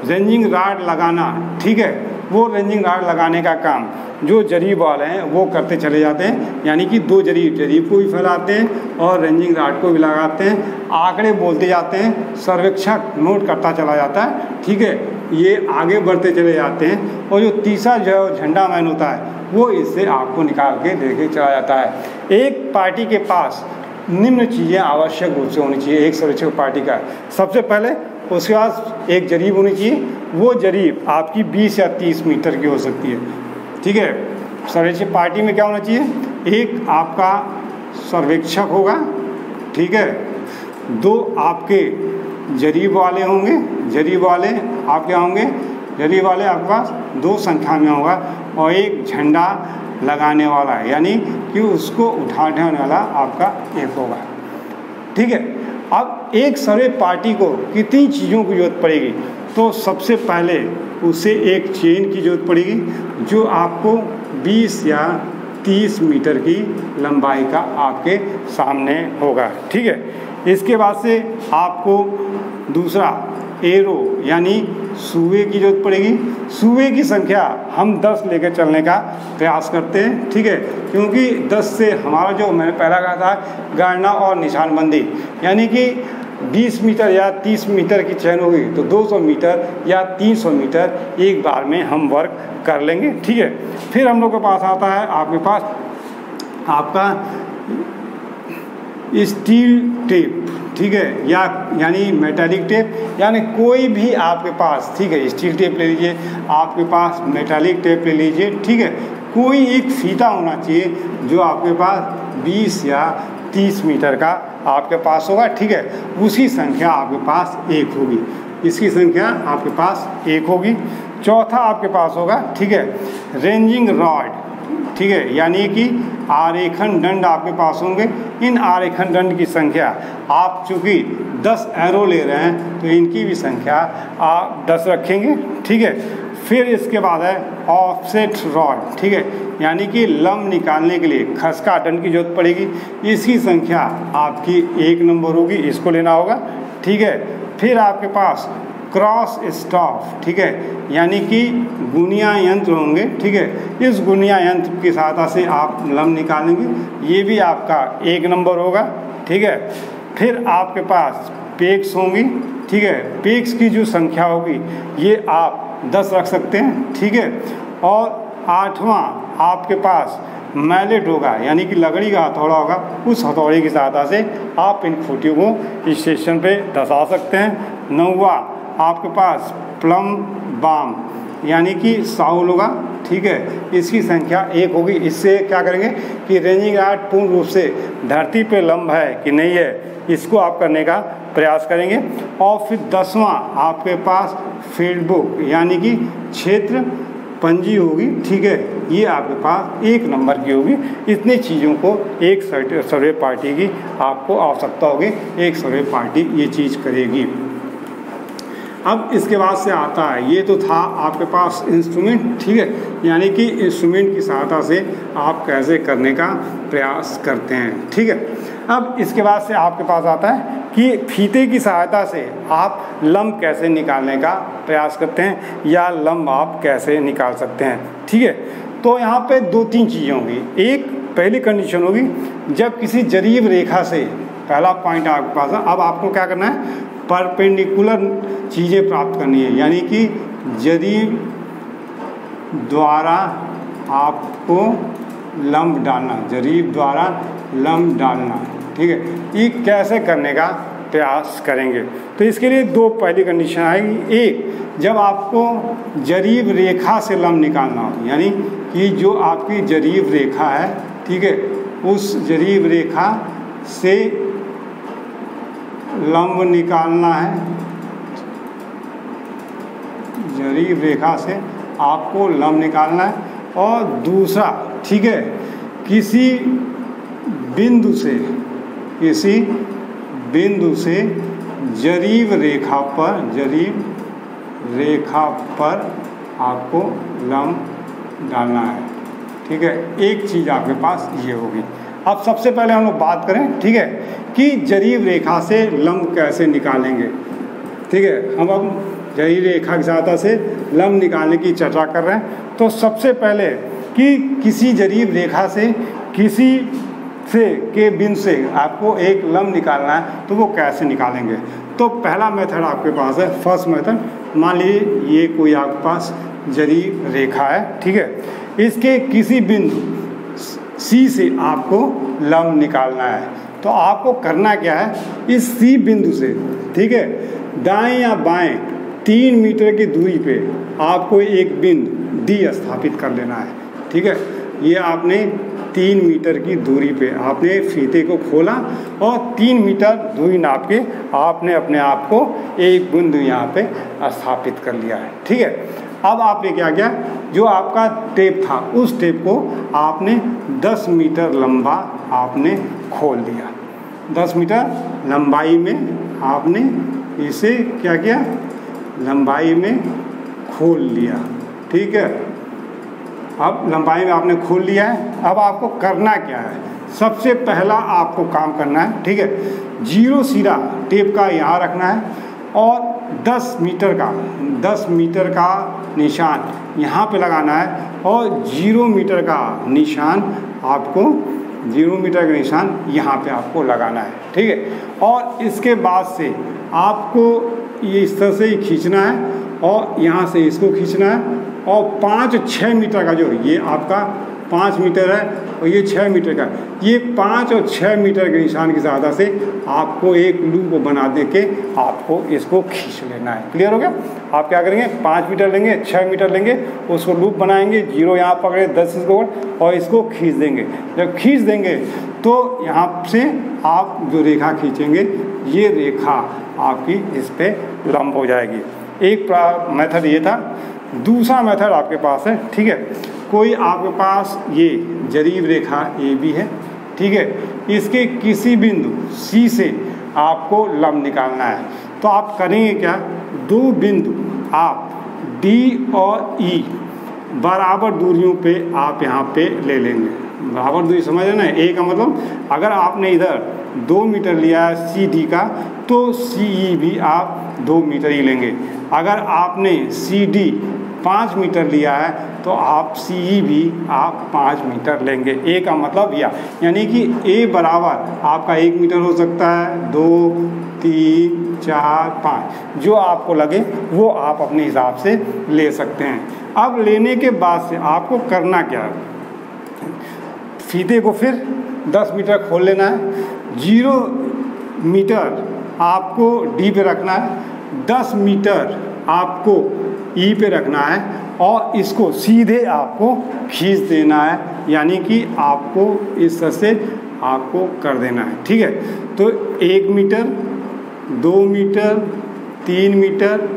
रेंजिंग राड लगाना, ठीक है, वो रेंजिंग राड लगाने का काम जो जरीब वाले हैं वो करते चले जाते हैं, यानी कि 2 जरीब को भी फैलाते हैं और रेंजिंग राड को भी लगाते हैं, आंकड़े बोलते जाते हैं, सर्वेक्षक नोट करता चला जाता है। ठीक है, ये आगे बढ़ते चले जाते हैं, और जो तीसरा जो झंडा मैन होता है वो इससे आपको निकाल के लेके चला जाता है। एक पार्टी के पास निम्न चीज़ें आवश्यक रूप से होनी चाहिए एक सर्वेक्षक पार्टी का। सबसे पहले उसके पास एक जरीब होनी चाहिए, वो जरीब आपकी 20 या 30 मीटर की हो सकती है। ठीक है, सर्वेक्षक पार्टी में क्या होना चाहिए, एक आपका सर्वेक्षक होगा, ठीक है। 2 आपके जरीब वाले होंगे, जरीब वाले आप क्या होंगे, जरीब वाले आपके पास 2 संख्या में होगा, और एक झंडा लगाने वाला है, यानी कि उसको उठाने वाला आपका 1 होगा, ठीक है। अब एक सर्वे पार्टी को कितनी चीज़ों की जरूरत पड़ेगी, तो सबसे पहले उसे एक चेन की जरूरत पड़ेगी जो आपको 20 या 30 मीटर की लंबाई का आपके सामने होगा, ठीक है। इसके बाद से आपको दूसरा एरो यानी सुए की जरूरत पड़ेगी। सुए की संख्या हम 10 लेकर चलने का प्रयास करते हैं, ठीक है, क्योंकि 10 से हमारा जो मैंने पहला कहा था गणना और निशानबंदी, यानी कि 20 मीटर या 30 मीटर की चैन होगी तो 200 मीटर या 300 मीटर एक बार में हम वर्क कर लेंगे, ठीक है। फिर हम लोग के पास आता है आपके पास आपका स्टील टेप, ठीक है, या यानी मेटालिक टेप, यानी कोई भी आपके पास, ठीक है, स्टील टेप ले लीजिए, आपके पास मेटालिक टेप ले लीजिए, ठीक है। कोई एक फीता होना चाहिए जो आपके पास 20 या 30 मीटर का आपके पास होगा, ठीक है। उसकी संख्या आपके पास 1 होगी, इसकी संख्या आपके पास 1 होगी। चौथा आपके पास होगा, ठीक है, रेंजिंग रॉड, ठीक है, यानी कि आरेखन दंड आपके पास होंगे। इन आरेखन दंड की संख्या आप चूँकि 10 एरो ले रहे हैं तो इनकी भी संख्या आप 10 रखेंगे, ठीक है। फिर इसके बाद है ऑफसेट रॉड, ठीक है, यानी कि लंब निकालने के लिए खसका दंड की जरूरत पड़ेगी, इसकी संख्या आपकी 1 नंबर होगी, इसको लेना होगा, ठीक है। फिर आपके पास क्रॉस स्टॉप, ठीक है, यानी कि गुनिया यंत्र होंगे, ठीक है। इस गुनिया यंत्र की सहायता से आप लंब निकालेंगे, ये भी आपका 1 नंबर होगा, ठीक है। फिर आपके पास पेक्स होंगी, ठीक है, पेक्स की जो संख्या होगी ये आप 10 रख सकते हैं, ठीक है। और 8वां आपके पास मैलेट होगा, यानी कि लकड़ी का हथौड़ा होगा, उस हथौड़े की सहायता से आप इन खूंटियों को स्टेशन पे धंसा सकते हैं। 9वां आपके पास प्लम बाम, यानी कि साउल होगा, ठीक है, इसकी संख्या 1 होगी। इससे क्या करेंगे कि रेंजिंग रॉड पूर्ण रूप से धरती पे लंब है कि नहीं है, इसको आप करने का प्रयास करेंगे। और फिर 10वां आपके पास फील्ड बुक, यानी कि क्षेत्र पंजी होगी, ठीक है, ये आपके पास 1 नंबर की होगी। इतनी चीज़ों को एक सर्वे पार्टी की आपको आवश्यकता होगी, एक सर्वे पार्टी ये चीज़ करेगी। अब इसके बाद से आता है, ये तो था आपके पास इंस्ट्रूमेंट, ठीक है, यानी कि इंस्ट्रूमेंट की सहायता से आप कैसे करने का प्रयास करते हैं, ठीक है। अब इसके बाद से आपके पास आता है कि फीते की सहायता से आप लंब कैसे निकालने का प्रयास करते हैं या लंब आप कैसे निकाल सकते हैं, ठीक है। तो यहाँ पे 2-3 चीज़ें होंगी। एक पहली कंडीशन होगी जब किसी जरीब रेखा से, पहला पॉइंट आपके पास है, अब आपको क्या करना है, परपेंडिकुलर चीज़ें प्राप्त करनी है, यानी कि जरीब द्वारा आपको लंब डालना, जरीब द्वारा लंब डालना, ठीक है। ये कैसे करने का प्रयास करेंगे, तो इसके लिए 2 पहली कंडीशन आएगी। एक, जब आपको जरीब रेखा से लंब निकालना हो, यानी कि जो आपकी जरीब रेखा है, ठीक है, उस जरीब रेखा से लंब निकालना है, जरीब रेखा से आपको लंब निकालना है। और दूसरा, ठीक है, किसी बिंदु से जरीब रेखा पर आपको लंब डालना है, ठीक है। एक चीज़ आपके पास ये होगी। अब सबसे पहले हम लोग बात करें, ठीक है, कि जरीब रेखा से लंब कैसे निकालेंगे, ठीक है। हम अब जरीब रेखा की सहायता से लंब निकालने की चर्चा कर रहे हैं। तो सबसे पहले कि किसी जरीब रेखा से किसी के बिंदु से आपको एक लंब निकालना है, तो वो कैसे निकालेंगे। तो पहला मेथड आपके पास है, फर्स्ट मेथड, मान लीजिए ये कोई आपके पास जरीब रेखा है, ठीक है, इसके किसी बिंदु सी से आपको लंब निकालना है। तो आपको करना क्या है, इस सी बिंदु से, ठीक है, दाएं या बाएं 3 मीटर की दूरी पे आपको एक बिंदु डी स्थापित कर लेना है, ठीक है। ये आपने 3 मीटर की दूरी पे आपने फीते को खोला और 3 मीटर दूरी नाप के आपने अपने आप को एक बिंदु यहाँ पे स्थापित कर लिया है। ठीक है, अब आपने क्या किया, जो आपका टेप था उस टेप को आपने 10 मीटर लंबा आपने खोल दिया। 10 मीटर लंबाई में आपने इसे क्या किया, लंबाई में खोल लिया। ठीक है, अब लंबाई में आपने खोल लिया है। अब आपको करना क्या है, सबसे पहला आपको काम करना है, ठीक है, 0 सिरा टेप का यहाँ रखना है और 10 मीटर का निशान यहाँ पे लगाना है और 0 मीटर का निशान आपको 0 मीटर का निशान यहाँ पे आपको लगाना है। ठीक है, और इसके बाद से आपको ये इस तरह से ही खींचना है और यहाँ से इसको खींचना है और 5-6 मीटर का, जो ये आपका 5 मीटर है और ये 6 मीटर का, ये 5 और 6 मीटर के निशान की सहायता से आपको एक लूप बना दे के आपको इसको खींच लेना है। क्लियर हो गया? आप क्या करेंगे, 5 मीटर लेंगे, 6 मीटर लेंगे, उसको लूप बनाएंगे, 0 यहाँ पकड़े, 10 इसको और इसको खींच देंगे। जब खींच देंगे तो यहाँ से आप जो रेखा खींचेंगे ये रेखा आपकी इस पर लंब हो जाएगी। एक मेथड ये था। दूसरा मेथड आपके पास है, ठीक है, कोई आपके पास ये जरीब रेखा ए बी है, ठीक है, इसके किसी बिंदु सी से आपको लंब निकालना है। तो आप करेंगे क्या, 2 बिंदु आप डी और ई बराबर दूरियों पे आप यहाँ पे ले लेंगे। बराबर दूरी समझ रहे ना, ए का मतलब अगर आपने इधर 2 मीटर लिया है सी डी का तो सी ई भी आप 2 मीटर ही लेंगे। अगर आपने सी डी 5 मीटर लिया है तो आप सी ई भी आप 5 मीटर लेंगे। ए का मतलब यानी कि ए बराबर आपका 1 मीटर हो सकता है, 2, 3, 4, 5, जो आपको लगे वो आप अपने हिसाब से ले सकते हैं। अब लेने के बाद से आपको करना क्या है, फीते को फिर 10 मीटर खोल लेना है, 0 मीटर आपको डी पे रखना है, 10 मीटर आपको ई पे रखना है और इसको सीधे आपको खींच देना है, यानी कि आपको इस तरह से आपको कर देना है। ठीक है, तो 1 मीटर, 2 मीटर, 3 मीटर,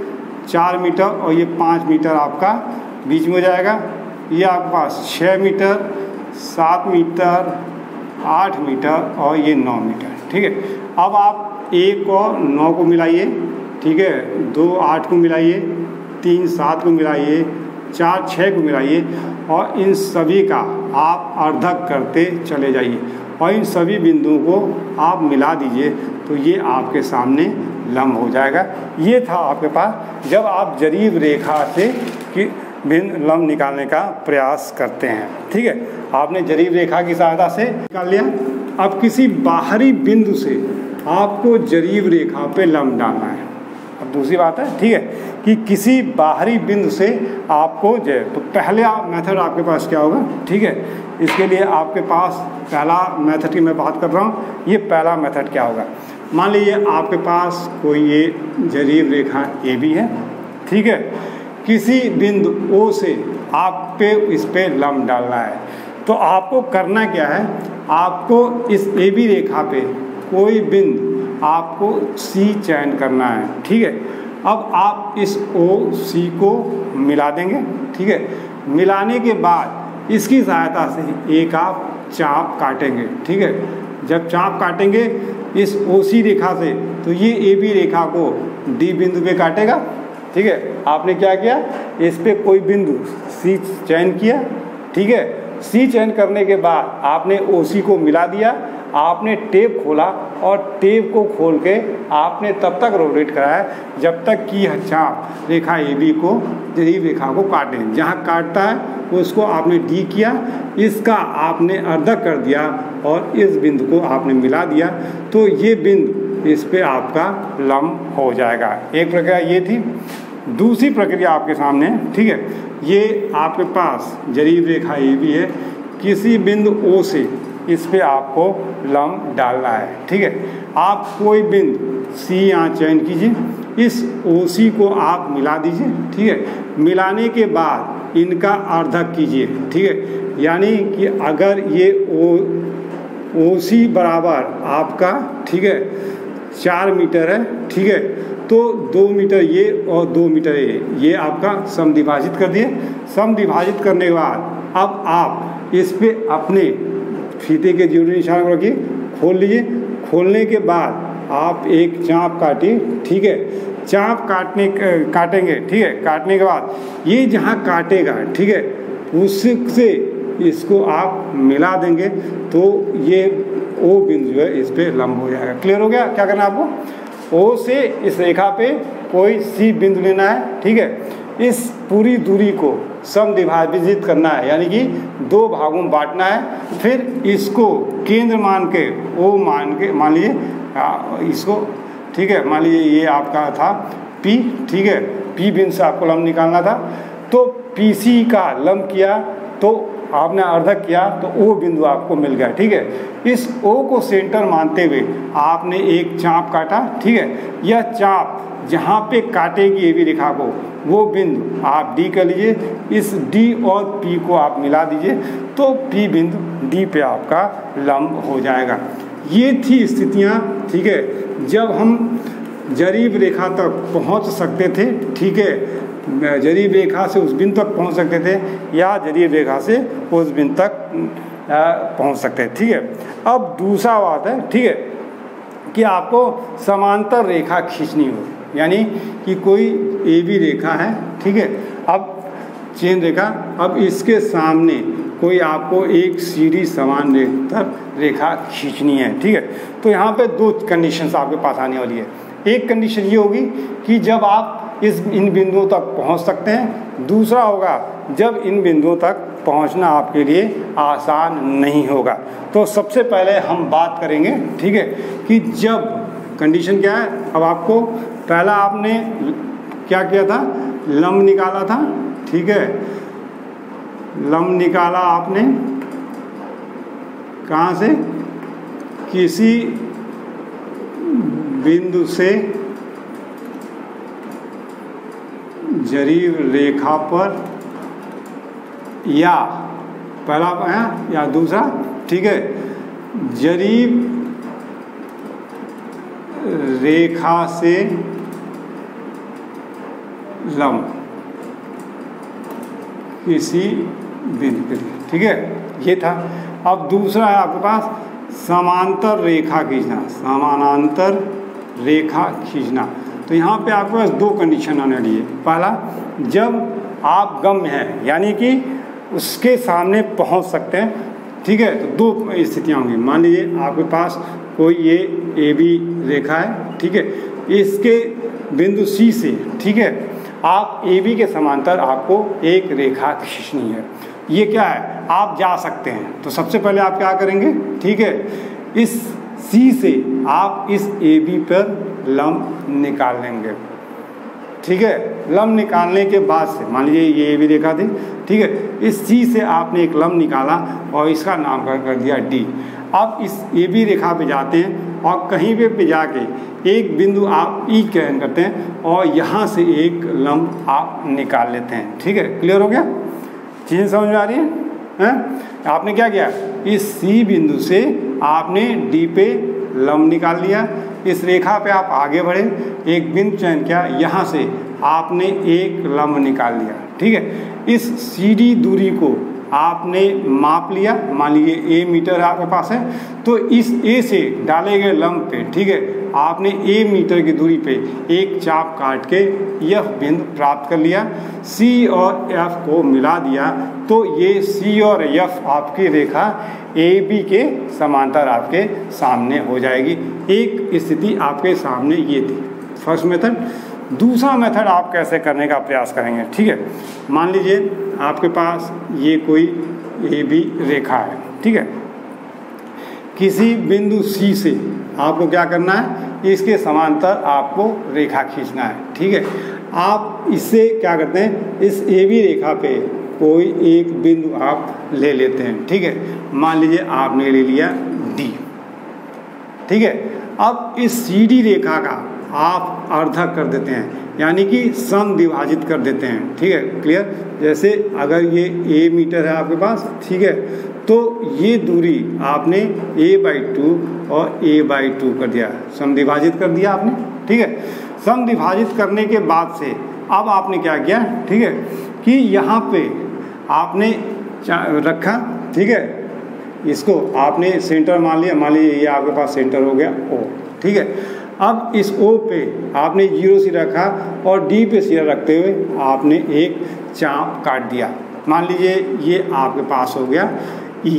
4 मीटर और ये 5 मीटर आपका बीच में हो जाएगा। ये आपके पास 6 मीटर, 7 मीटर, 8 मीटर और ये 9 मीटर। ठीक है, अब आप 1 और 9 को मिलाइए, ठीक है, 2 8 को मिलाइए, 3 7 को मिलाइए, 4 6 को मिलाइए और इन सभी का आप अर्धक करते चले जाइए और इन सभी बिंदुओं को आप मिला दीजिए तो ये आपके सामने लंब हो जाएगा। ये था आपके पास जब आप जरीब रेखा से कि बिंदु लंब निकालने का प्रयास करते हैं। ठीक है, आपने जरीब रेखा की सहायता से निकाल लिया। अब किसी बाहरी बिंदु से आपको जरीब रेखा पे लंब डालना है। अब दूसरी बात है, ठीक है, कि किसी बाहरी बिंदु से आपको तो पहले मेथड आपके पास क्या होगा, ठीक है, इसके लिए आपके पास पहला मेथड की मैं बात कर रहा हूँ। ये पहला मेथड क्या होगा, मान लीजिए आपके पास कोई ये जरीब रेखा ए बी है, ठीक है, किसी बिंदु ओ से आप पे इस पे लंब डालना है। तो आपको करना क्या है, आपको इस ए बी रेखा पे कोई बिंदु आपको सी चयन करना है। ठीक है, अब आप इस ओ सी को मिला देंगे। ठीक है, मिलाने के बाद इसकी सहायता से एक आप चाप काटेंगे। ठीक है, जब चाप काटेंगे इस ओ सी रेखा से तो ये ए बी रेखा को डी बिंदु पे काटेगा। ठीक है, आपने क्या किया, इस पे कोई बिंदु सी चयन किया। ठीक है, सी चयन करने के बाद आपने ओ सी को मिला दिया, आपने टेप खोला और टेप को खोल के आपने तब तक रोटेट कराया जब तक कि यह चाप रेखा ए बी को जरीब रेखा को काटे। जहाँ काटता है उसको आपने डी किया, इसका आपने अर्धक कर दिया और इस बिंदु को आपने मिला दिया तो ये बिंदु इस पे आपका लंब हो जाएगा। एक प्रक्रिया ये थी। दूसरी प्रक्रिया आपके सामने, ठीक है, ये आपके पास जरीब रेखा ए बी है, किसी बिंदु ओ से इस पे आपको लंब डालना है। ठीक है, आप कोई बिंदु सी यहाँ चयन कीजिए, इस ओ सी को आप मिला दीजिए। ठीक है, मिलाने के बाद इनका अर्धक कीजिए। ठीक है, यानी कि अगर ये OC बराबर आपका, ठीक है, 4 मीटर है, ठीक है, तो 2 मीटर ये और 2 मीटर ये आपका समद्विभाजित कर दिए। समद्विभाजित करने के बाद अब आप इस पे अपने फीते के जीरो निशान को रखिए, खोल लीजिए। खोलने के बाद आप एक चाप काटिए, ठीक है। चाप काटेंगे, ठीक है। काटने के बाद ये जहाँ काटेगा, ठीक है, उससे इसको आप मिला देंगे तो ये O बिंदु है, इस पे लंब हो जाएगा। क्लियर हो गया? क्या करना है आपको? O से इस रेखा पे कोई C बिंदु लेना है, ठीक है। इस पूरी दूरी को समद्विभाजित करना है, यानी कि 2 भागों में बांटना है। फिर इसको केंद्र मान के O मान लीजिए इसको, ठीक है। मान लीजिए ये आपका था P, ठीक है। P बिंदु से आपको लंब निकालना था, तो PC का लंब किया तो आपने अर्धक किया तो O बिंदु आपको मिल गया, ठीक है। इस O को सेंटर मानते हुए आपने एक चाप काटा, ठीक है। यह चाप जहाँ पे काटेगी AB रेखा को, वो बिंदु आप D कर लीजिए। इस D और P को आप मिला दीजिए तो P बिंदु D पे आपका लंब हो जाएगा। ये थी स्थितियाँ, ठीक है, जब हम जरीब रेखा तक पहुँच सकते थे, ठीक है। जरीब रेखा से उस बिंदु तक पहुंच सकते थे या जरीब रेखा से उस बिंदु तक पहुंच सकते हैं, ठीक है। अब दूसरा बात है, ठीक है, कि आपको समांतर रेखा खींचनी हो, यानी कि कोई AB रेखा है, ठीक है। अब चेन रेखा, अब इसके सामने कोई आपको एक सीधी समान रेखा खींचनी है, ठीक है। तो यहाँ पे 2 कंडीशंस आपके पास आने वाली है। एक कंडीशन ये होगी कि जब आप इन बिंदुओं तक पहुंच सकते हैं। दूसरा होगा जब इन बिंदुओं तक पहुंचना आपके लिए आसान नहीं होगा। तो सबसे पहले हम बात करेंगे, ठीक है, कि जब कंडीशन क्या है। अब आपको पहला आपने क्या किया था, लंब निकाला था, ठीक है। लंब निकाला आपने कहाँ से, किसी बिंदु से जरीब रेखा पर, या पहला आया या दूसरा, ठीक है। जरीब रेखा से लंब किसी बिंदु के लिए, ठीक है, ये था। अब दूसरा है आपके पास समांतर रेखा खींचना, समानांतर रेखा खींचना। तो यहाँ पे आपके पास 2 कंडीशन आने वाली है। पहला, जब आप गम्य हैं, यानी कि उसके सामने पहुँच सकते हैं, ठीक है, तो 2 स्थितियाँ होंगी। मान लीजिए आपके पास कोई ये AB रेखा है, ठीक है। इसके बिंदु C से, ठीक है, आप AB के समांतर आपको एक रेखा खींचनी है। ये क्या है, आप जा सकते हैं। तो सबसे पहले आप क्या करेंगे, ठीक है, इस C से आप इस AB पर लंब निकाल लेंगे, ठीक है। लंब निकालने के बाद से मान लीजिए ये AB रेखा थी, ठीक है। इस C से आपने एक लंब निकाला और इसका नामकरण कर दिया D। अब इस AB रेखा पे जाते हैं और कहीं पे जाके एक बिंदु आप E चयन करते हैं और यहाँ से एक लंब आप निकाल लेते हैं, ठीक है। क्लियर हो गया? चीज़ समझ में आ रही है? आपने क्या किया, इस C बिंदु से आपने D पे लंब निकाल लिया। इस रेखा पे आप आगे बढ़े, एक बिंदु चयन किया, यहाँ से आपने एक लंब निकाल लिया, ठीक है। इस CD दूरी को आपने माप लिया, मान लीजिए A मीटर आपके पास है, तो इस A से डाले गए लंब पे, ठीक है, आपने A मीटर की दूरी पे एक चाप काट के F बिंदु प्राप्त कर लिया। C और F को मिला दिया तो ये C और F आपकी रेखा AB के समांतर आपके सामने हो जाएगी। एक स्थिति आपके सामने ये थी, फर्स्ट मेथड। दूसरा मेथड आप कैसे करने का प्रयास करेंगे, ठीक है। मान लीजिए आपके पास ये कोई AB रेखा है, ठीक है। किसी बिंदु C से आपको क्या करना है, इसके समांतर आपको रेखा खींचना है, ठीक है। आप इससे क्या करते हैं, इस AB रेखा पे कोई एक बिंदु आप ले लेते हैं, ठीक है। मान लीजिए आपने ले लिया D, ठीक है। अब इस CD रेखा का आप अर्धक कर देते हैं, यानी कि सम विभाजित कर देते हैं। ठीक है, क्लियर। जैसे अगर ये a मीटर है आपके पास, ठीक है, तो ये दूरी आपने a/2 और a/2 कर दिया, सम विभाजित कर दिया आपने। ठीक है, सम विभाजित करने के बाद से अब आपने क्या किया, ठीक है, कि यहाँ पे आपने रखा, ठीक है, इसको आपने सेंटर मान लिया, मान लीजिए ये आपके पास सेंटर हो गया O। ठीक है, अब इस O पे आपने 0 सिरा रखा और D पे सिरा रखते हुए आपने एक चाप काट दिया। मान लीजिए ये आपके पास हो गया E।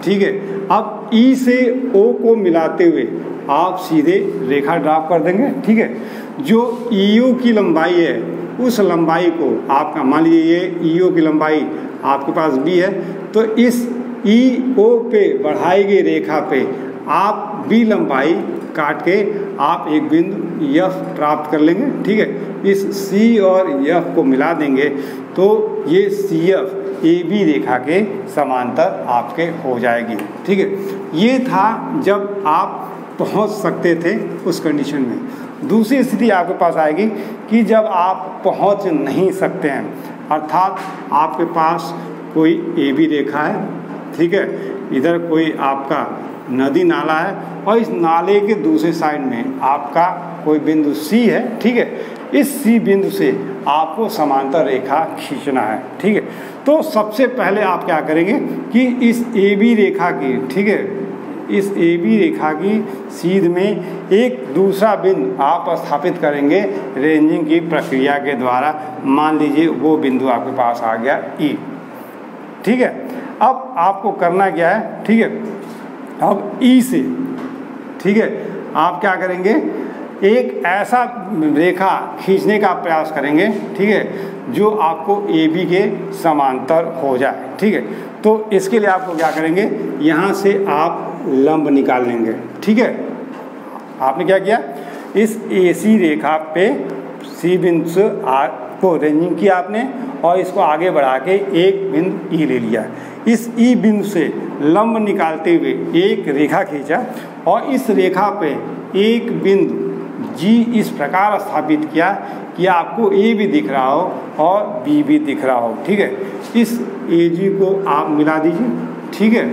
ठीक है, अब E से O को मिलाते हुए आप सीधे रेखा ड्रा कर देंगे। ठीक है, जो EO की लंबाई है उस लंबाई को आपका, मान लीजिए ये EO की लंबाई आपके पास B है, तो इस EO पे बढ़ाई गई रेखा पे आप B लंबाई काट के आप एक बिंदु F प्राप्त कर लेंगे। ठीक है, इस C और F को मिला देंगे तो ये CF AB रेखा के समांतर आपके हो जाएगी। ठीक है, ये था जब आप पहुंच सकते थे उस कंडीशन में। दूसरी स्थिति आपके पास आएगी कि जब आप पहुंच नहीं सकते हैं, अर्थात आपके पास कोई AB रेखा है, ठीक है, इधर कोई आपका नदी नाला है और इस नाले के दूसरे साइड में आपका कोई बिंदु C है। ठीक है, इस C बिंदु से आपको समांतर रेखा खींचना है। ठीक है, तो सबसे पहले आप क्या करेंगे कि इस AB रेखा की, ठीक है, इस AB रेखा की सीध में एक दूसरा बिंदु आप स्थापित करेंगे रेंजिंग की प्रक्रिया के द्वारा। मान लीजिए वो बिंदु आपके पास आ गया E। ठीक है, अब आपको करना क्या है, ठीक है, अब E से, ठीक है, आप क्या करेंगे, एक ऐसा रेखा खींचने का प्रयास करेंगे, ठीक है, जो आपको AB के समांतर हो जाए। ठीक है, तो इसके लिए आपको क्या करेंगे, यहाँ से आप लंब निकाल लेंगे। ठीक है, आपने क्या किया, इस AC रेखा पे C बिंदु से को रेंजिंग किया आपने और इसको आगे बढ़ा के एक बिंदु E ले लिया। इस E बिंदु से लंब निकालते हुए एक रेखा खींचा और इस रेखा पे एक बिंदु G इस प्रकार स्थापित किया कि आपको A भी दिख रहा हो और B भी दिख रहा हो। ठीक है, इस AG को आप मिला दीजिए। ठीक है,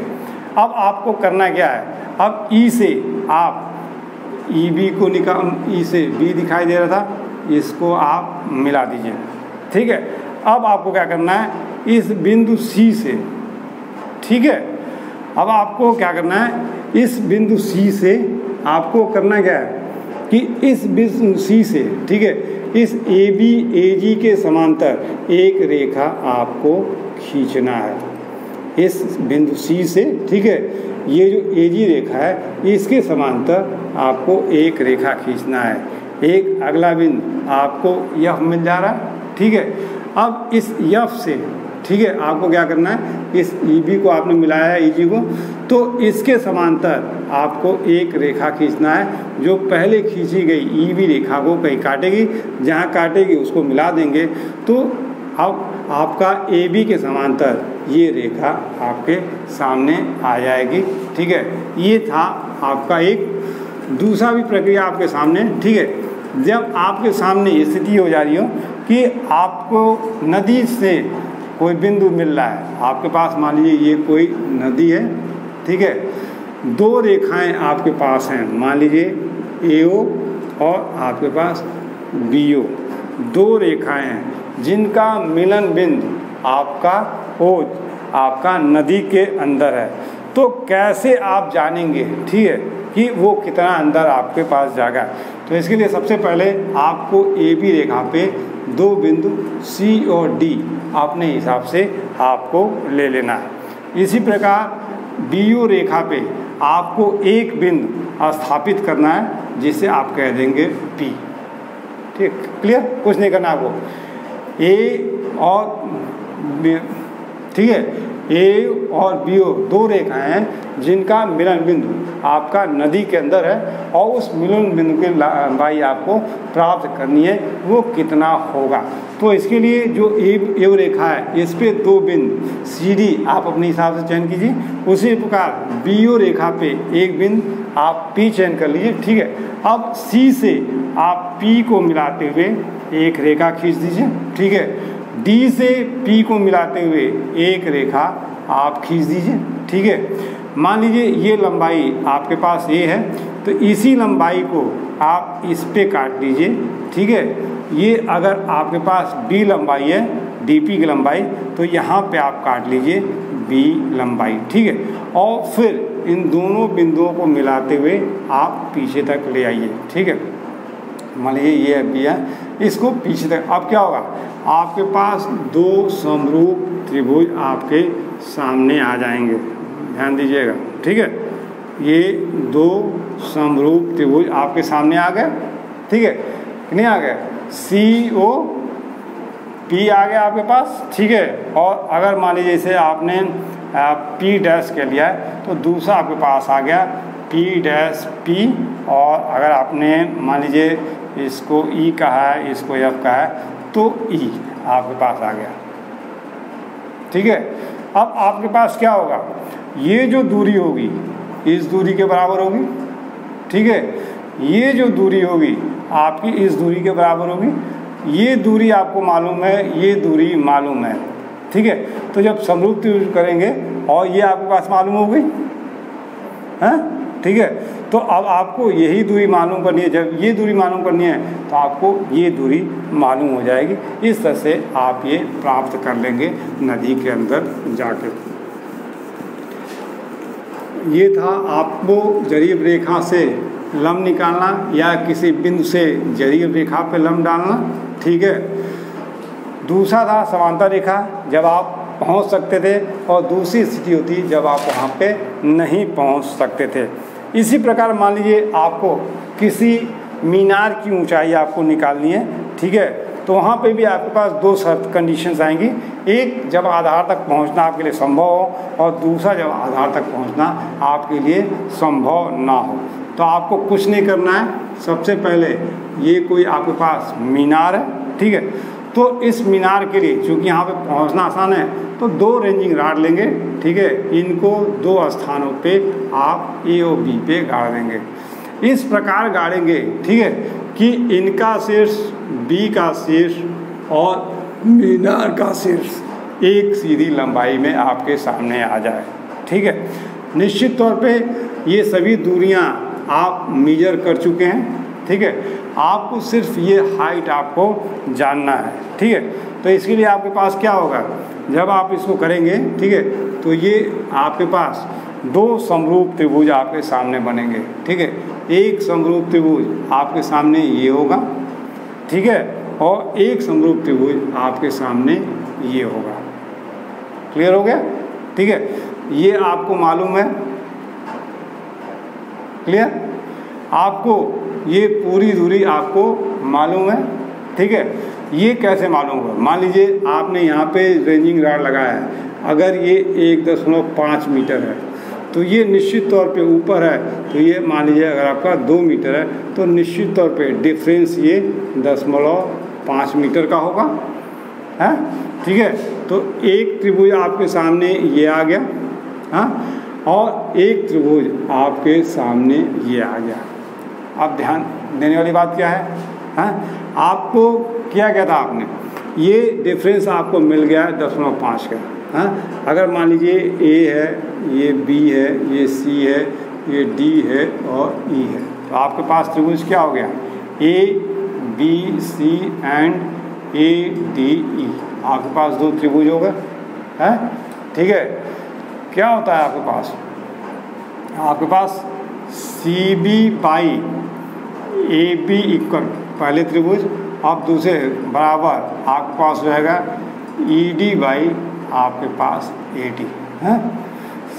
अब आपको करना क्या है, अब E से आप EB को निकाल, E से B दिखाई दे रहा था, इसको आप मिला दीजिए। ठीक है, अब आपको क्या करना है, इस बिंदु C से, ठीक है, अब आपको क्या करना है, इस बिंदु C से आपको करना क्या है कि इस बिंदु C से, ठीक है, इस AB AG के समांतर एक रेखा आपको खींचना है। इस बिंदु C से, ठीक है, ये जो AG रेखा है इसके समांतर आपको एक रेखा खींचना है। एक अगला बिंदु आपको F मिल जा रहा है। ठीक है, अब इस F से, ठीक है, आपको क्या करना है, इस EB को आपने मिलाया है EG को, तो इसके समांतर आपको एक रेखा खींचना है जो पहले खींची गई EB रेखा को कहीं काटेगी, जहाँ काटेगी उसको मिला देंगे तो अब आपका AB के समांतर ये रेखा आपके सामने आ जाएगी। ठीक है, ये था आपका एक दूसरा भी प्रक्रिया आपके सामने। ठीक है, जब आपके सामने स्थिति हो जा रही हो कि आपको नदी से कोई बिंदु मिल रहा है, आपके पास मान लीजिए ये कोई नदी है। ठीक है, दो रेखाएं आपके पास हैं, मान लीजिए AO और आपके पास BO, दो रेखाएं हैं जिनका मिलन बिंदु आपका OZ आपका नदी के अंदर है। तो कैसे आप जानेंगे, ठीक है, कि वो कितना अंदर आपके पास जाएगा। तो इसके लिए सबसे पहले आपको AB रेखा पे दो बिंदु C और D अपने हिसाब से आपको ले लेना है। इसी प्रकार BO रेखा पे आपको एक बिंदु स्थापित करना है जिसे आप कह देंगे P। ठीक, क्लियर, कुछ नहीं करना आपको। A और B, ठीक है, A और BO दो रेखाएं हैं जिनका मिलन बिंदु आपका नदी के अंदर है और उस मिलन बिंदु की लंबाई आपको प्राप्त करनी है, वो कितना होगा। तो इसके लिए जो एव रेखा है इस पे 2 बिंदु CD आप अपने हिसाब से चयन कीजिए, उसी प्रकार BO रेखा पे 1 बिंदु आप P चयन कर लीजिए, ठीक है। अब C से आप P को मिलाते हुए एक रेखा खींच दीजिए, ठीक है। D से P को मिलाते हुए एक रेखा आप खींच दीजिए, ठीक है। मान लीजिए ये लंबाई आपके पास ये है, तो इसी लंबाई को आप इस पे काट लीजिए, ठीक है। ये अगर आपके पास B लंबाई है, DP की लंबाई, तो यहाँ पे आप काट लीजिए B लंबाई, ठीक है। और फिर इन दोनों बिंदुओं को मिलाते हुए आप पीछे तक ले आइए, ठीक है। मान लीजिए ये B है, इसको पीछे तक, अब क्या होगा, आपके पास 2 समरूप त्रिभुज आपके सामने आ जाएंगे, ध्यान दीजिएगा, ठीक है। ये 2 समरूप त्रिभुज आपके सामने आ गए, ठीक है, नहीं आ गए, CO P आ गया आपके पास, ठीक है। और अगर मान लीजिए इसे आपने P डैश के लिया है तो दूसरा आपके पास आ गया P डैश P, और अगर आपने मान लीजिए इसको E कहा है, इसको F कहा है, तो E आपके पास आ गया, ठीक है। अब आपके पास क्या होगा, ये जो दूरी होगी इस दूरी के बराबर होगी, ठीक है। ये जो दूरी होगी आपकी इस दूरी के बराबर होगी, ये दूरी आपको मालूम है, ये दूरी मालूम है, ठीक है। तो जब समरूप त्रिभुज करेंगे और ये आपके पास मालूम हो गई है, ठीक है। तो अब आपको यही दूरी मालूम करनी है, जब ये दूरी मालूम करनी है तो आपको ये दूरी मालूम हो जाएगी। इस तरह से आप ये प्राप्त कर लेंगे नदी के अंदर जाके। ये था आपको जरीब रेखा से लंब निकालना या किसी बिंदु से जरीब रेखा पे लंब डालना, ठीक है। दूसरा था समांतर रेखा, जब आप पहुंच सकते थे, और दूसरी स्थिति होती जब आप वहां पे नहीं पहुंच सकते थे। इसी प्रकार मान लीजिए आपको किसी मीनार की ऊंचाई आपको निकालनी है, ठीक है। तो वहाँ पे भी आपके पास 2 शर्त कंडीशंस आएंगी, एक जब आधार तक पहुँचना आपके लिए संभव हो, और दूसरा जब आधार तक पहुँचना आपके लिए संभव ना हो। तो आपको कुछ नहीं करना है, सबसे पहले ये कोई आपके पास मीनार है, ठीक है। तो इस मीनार के लिए चूँकि यहाँ पे पहुँचना आसान है, तो 2 रेंजिंग राड लेंगे, ठीक है। इनको 2 स्थानों पे आप A और B पे गाड़ देंगे, इस प्रकार गाड़ेंगे, ठीक है, कि इनका शीर्ष, B का शीर्ष और मीनार का शीर्ष एक सीधी लंबाई में आपके सामने आ जाए, ठीक है। निश्चित तौर पे ये सभी दूरियां आप मेजर कर चुके हैं, ठीक है। आपको सिर्फ ये हाइट आपको जानना है, ठीक है। तो इसके लिए आपके पास क्या होगा, जब आप इसको करेंगे, ठीक है, तो ये आपके पास 2 समरूप त्रिभुज आपके सामने बनेंगे, ठीक है। एक समरूप त्रिभुज आपके सामने ये होगा, ठीक है, और एक समरूप त्रिभुज आपके सामने ये होगा। क्लियर हो गया, ठीक है। ये आपको मालूम है, क्लियर, आपको ये पूरी दूरी आपको मालूम है, ठीक है। ये कैसे मालूम होगा, मान लीजिए आपने यहाँ पे रेंजिंग राड लगाया है, अगर ये 1.5 मीटर है तो ये निश्चित तौर पे ऊपर है, तो ये मान लीजिए अगर आपका 2 मीटर है तो निश्चित तौर पे डिफरेंस ये 0.5 मीटर का होगा, है, ठीक है। तो एक त्रिभुज आपके सामने ये आ गया, हाँ, और एक त्रिभुज आपके सामने ये आ गया। अब ध्यान देने वाली बात क्या है, हाँ, आपको क्या था आपने, ये डिफरेंस आपको मिल गया 0.5 का, हाँ। अगर मान लीजिए A है, ये B है, ये C है, ये D है और E है, तो आपके पास त्रिभुज क्या हो गया, A B C and A D E, आपके पास 2 त्रिभुज हो गए, हैं, ठीक है। क्या होता है आपके पास CB बाई AB इक्वल पहले त्रिभुज, अब दूसरे बराबर आपके पास हो जाएगा ED बाई आपके पास AD, है।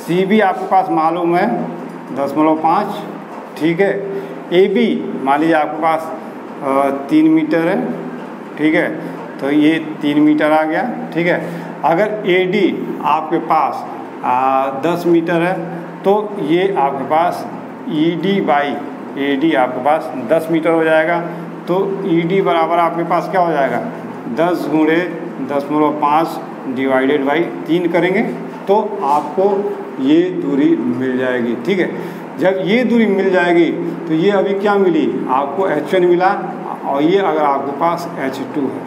CB आपके पास मालूम है 0.5, ठीक है। AB मान लीजिए आपके पास 3 मीटर है, ठीक है, तो ये 3 मीटर आ गया, ठीक है। अगर AD आपके पास 10 मीटर है तो ये आपके पास ED बाई AD आपके पास 10 मीटर हो जाएगा। तो ED बराबर आपके पास क्या हो जाएगा, 10 गुणे 10.5 डिवाइडेड बाई 3 करेंगे तो आपको ये दूरी मिल जाएगी। ठीक है, जब ये दूरी मिल जाएगी तो ये अभी क्या मिली आपको, H1 मिला, और ये अगर आपके पास H2 है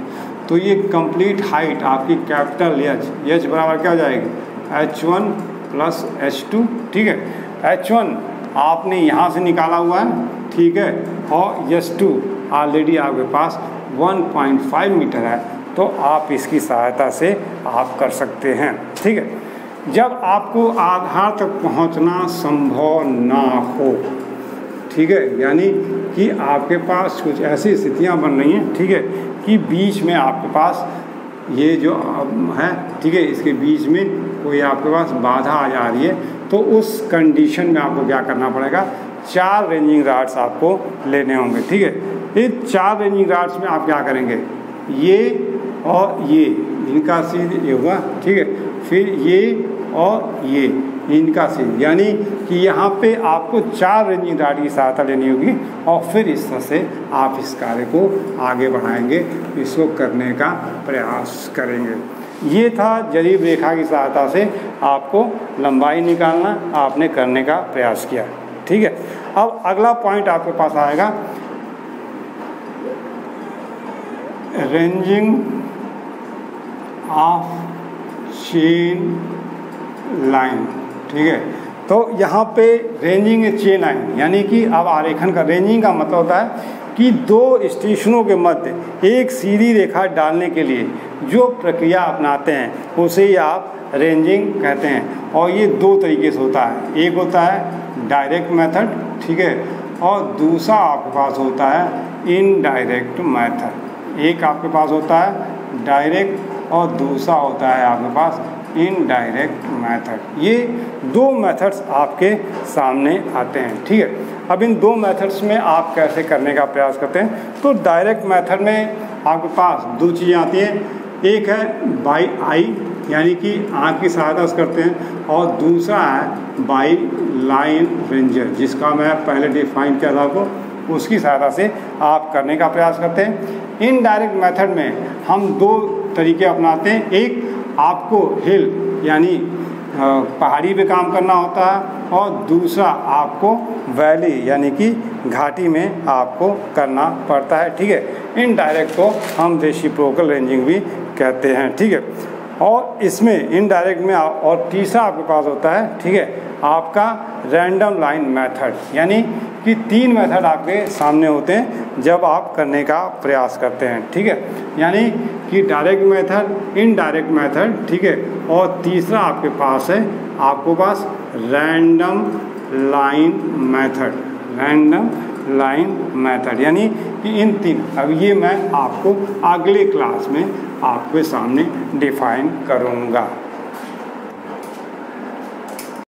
तो ये कंप्लीट हाइट आपकी कैपिटल H बराबर क्या हो जाएगी, H1 प्लस H2। ठीक है, H1 आपने यहाँ से निकाला हुआ है, ठीक है, और H2 ऑलरेडी आपके पास 1.5 मीटर है, तो आप इसकी सहायता से आप कर सकते हैं। ठीक है, जब आपको आधार तक पहुंचना संभव ना हो, ठीक है, यानी कि आपके पास कुछ ऐसी स्थितियां बन रही हैं, ठीक है, कि बीच में आपके पास ये जो है, ठीक है, इसके बीच में कोई आपके पास बाधा आ जा रही है, तो उस कंडीशन में आपको क्या करना पड़ेगा, 4 रेंजिंग राड्स आपको लेने होंगे। ठीक है, इस 4 रेंजिंग राड्स में आप क्या करेंगे, ये और ये इनका सीध ये होगा, ठीक है, फिर ये और ये इनका सीध, यानी कि यहाँ पे आपको 4 रेंजिंग राड की सहायता लेनी होगी और फिर इस तरह से आप इस कार्य को आगे बढ़ाएंगे, इसको करने का प्रयास करेंगे। ये था जरीब रेखा की सहायता से आपको लंबाई निकालना, आपने करने का प्रयास किया। ठीक है, अब अगला पॉइंट आपके पास आएगा रेंजिंग ऑफ चेन लाइन। ठीक है, तो यहाँ पे रेंजिंग चेन लाइन यानी कि अब आरेखन का, रेंजिंग का मतलब होता है कि 2 स्टेशनों के मध्य एक सीधी रेखा डालने के लिए जो प्रक्रिया अपनाते हैं उसे ही आप रेंजिंग कहते हैं। और ये 2 तरीके से होता है, एक होता है डायरेक्ट मेथड, ठीक है, और दूसरा आपके पास होता है इनडायरेक्ट मेथड। एक आपके पास होता है डायरेक्ट और दूसरा होता है आपके पास इनडायरेक्ट मेथड। ये 2 मेथड्स आपके सामने आते हैं। ठीक है, अब इन 2 मेथड्स में आप कैसे करने का प्रयास करते हैं, तो डायरेक्ट मेथड में आपके पास 2 चीज़ें आती हैं, एक है बाई आई यानी कि आँख की सहायता से करते हैं, और दूसरा है बाई लाइन रेंजर जिसका मैं पहले डिफाइन किया था आपको, उसकी सहायता से आप करने का प्रयास करते हैं। इनडायरेक्ट मेथड में हम 2 तरीके अपनाते हैं, एक आपको हिल यानी पहाड़ी पे काम करना होता है, और दूसरा आपको वैली यानी कि घाटी में आपको करना पड़ता है। ठीक है, इनडायरेक्ट को हम रेसिप्रोकल रेंजिंग भी कहते हैं। ठीक है, और इसमें इनडायरेक्ट में और तीसरा आपके पास होता है, ठीक है, आपका रैंडम लाइन मेथड, यानी कि 3 मेथड आपके सामने होते हैं जब आप करने का प्रयास करते हैं। ठीक है, यानी कि डायरेक्ट मेथड, इनडायरेक्ट मेथड, ठीक है, और तीसरा आपके पास है आपको पास random line method, random line method, यानी कि इन 3, अब ये मैं आपको अगले क्लास में आपके सामने डिफाइन करूँगा।